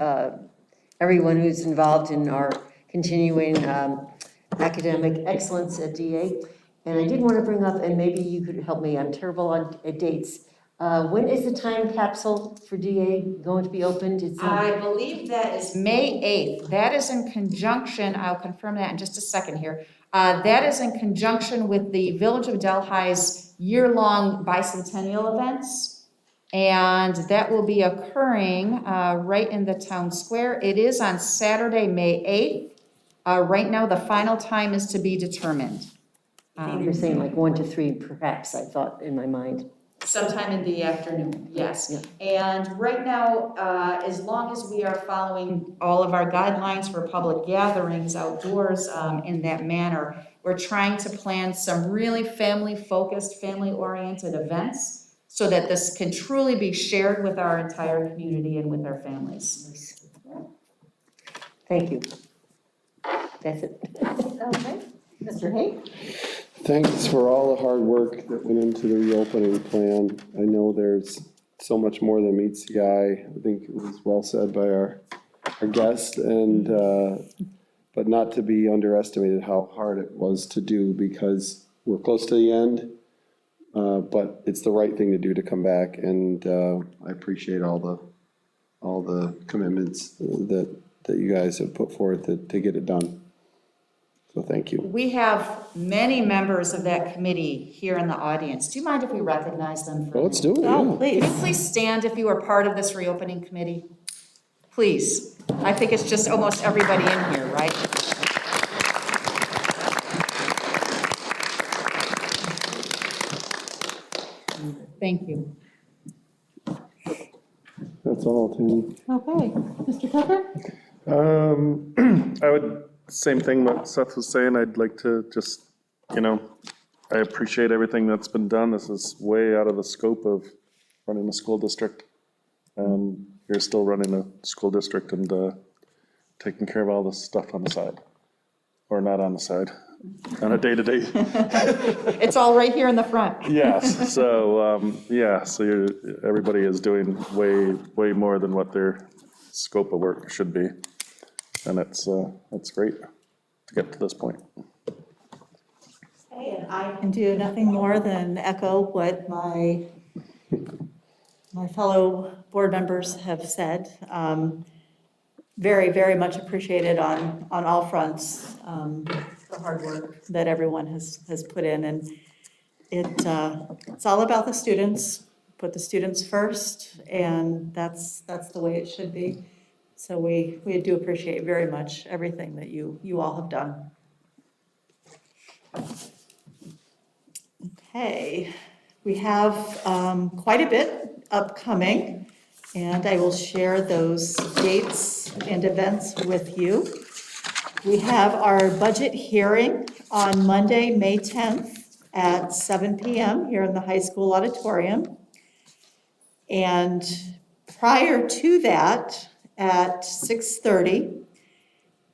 everyone who's involved in our continuing academic excellence at DA. And I did want to bring up, and maybe you could help me, I'm terrible on dates. When is the time capsule for DA going to be opened? It's I believe that is May 8th. That is in conjunction, I'll confirm that in just a second here. That is in conjunction with the Village of Delhi's year-long bicentennial events. And that will be occurring right in the town square. It is on Saturday, May 8th. Right now, the final time is to be determined. You're saying like 1 to 3 perhaps, I thought in my mind. Sometime in the afternoon, yes. And right now, as long as we are following all of our guidelines for public gatherings outdoors in that manner, we're trying to plan some really family-focused, family-oriented events. so that this can truly be shared with our entire community and with our families. Thank you. That's it. Okay, Mr. Hay? Thanks for all the hard work that went into the reopening plan. I know there's so much more than meets the eye. I think it was well said by our guest, and, but not to be underestimated how hard it was to do, because we're close to the end. But it's the right thing to do to come back, and I appreciate all the commitments that you guys have put forth to get it done. So thank you. We have many members of that committee here in the audience. Do you mind if we recognize them? Well, let's do it, Oh, yeah. please. Can you please stand if you are part of this reopening committee? Please. I think it's just almost everybody in here, right? Thank you. That's all, Tammy. Okay, Mr. Tucker? I would, same thing what Seth was saying, I'd like to just, I appreciate everything that's been done. This is way out of the scope of running a school district. You're still running a school district and taking care of all this stuff on the side, or not on the side, on a day-to-day. It's all right here in the front. Yes, so, so everybody is doing way more than what their scope of work should be. And it's great to get to this point. And I can do nothing more than echo what my fellow board members have said. Very, very much appreciated on all fronts, the hard work that everyone has put in. And it's all about the students. Put the students first, and that's the way it should be. So we do appreciate very much everything that you all have done. Okay, we have quite a bit upcoming, and I will share those dates and events with you. We have our budget hearing on Monday, May 10th at 7 p.m. here in the high school auditorium. And prior to that, at 6:30,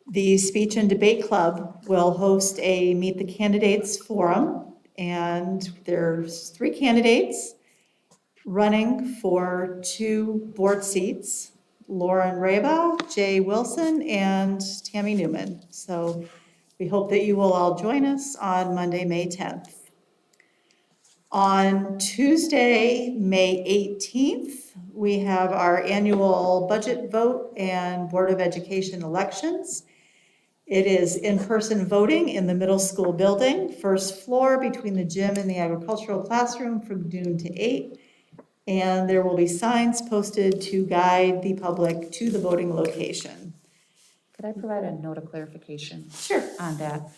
the Speech and Debate Club will host a Meet the Candidates forum. And there's 3 candidates running for 2 board seats: Lauren Reba, Jay Wilson, and Tammy Newman. So we hope that you will all join us on Monday, May 10th. On Tuesday, May 18th, we have our annual budget vote and Board of Education elections. It is in-person voting in the middle school building, first floor between the gym and the agricultural classroom from noon to 8. And there will be signs posted to guide the public to the voting location. Could I provide a note of clarification? Sure. On that?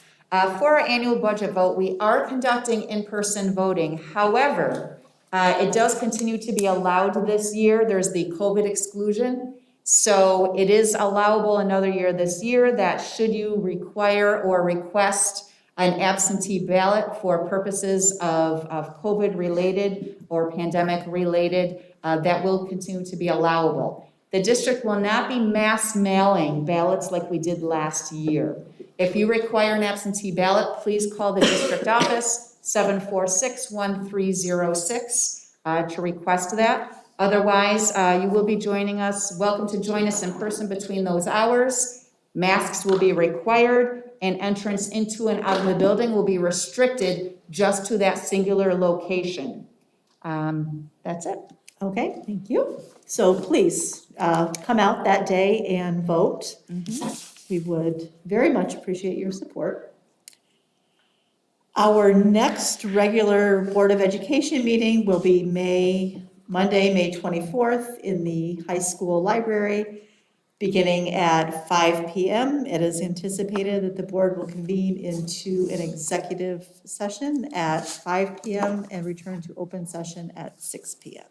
For our annual budget vote, we are conducting in-person voting. However, it does continue to be allowed this year. There's the COVID exclusion. So it is allowable another year this year that should you require or request an absentee ballot for purposes of COVID-related or pandemic-related, that will continue to be allowable. The district will not be mass mailing ballots like we did last year. If you require an absentee ballot, please call the district office, 746-1306, to request that. Otherwise, you will be welcome to join us in person between those hours. Masks will be required, and entrance into and out of the building will be restricted just to that singular location. That's it. Okay, thank you. So please come out that day and vote. We would very much appreciate your support. Our next regular Board of Education meeting will be Monday, May 24th in the high school library, beginning at 5 p.m. It is anticipated that the board will convene into an executive session at 5 p.m. and return to open session at 6 p.m.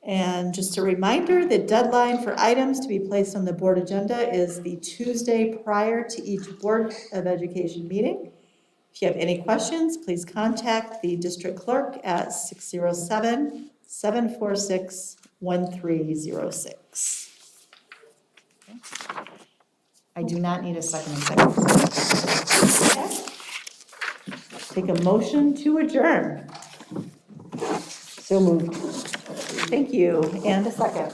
And just a reminder, the deadline for items to be placed on the board agenda is the Tuesday prior to each Board of Education meeting. If you have any questions, please contact the district clerk at 607-746-1306. I do not need a second executive session. Take a motion to adjourn. So moved. Thank you. And a second.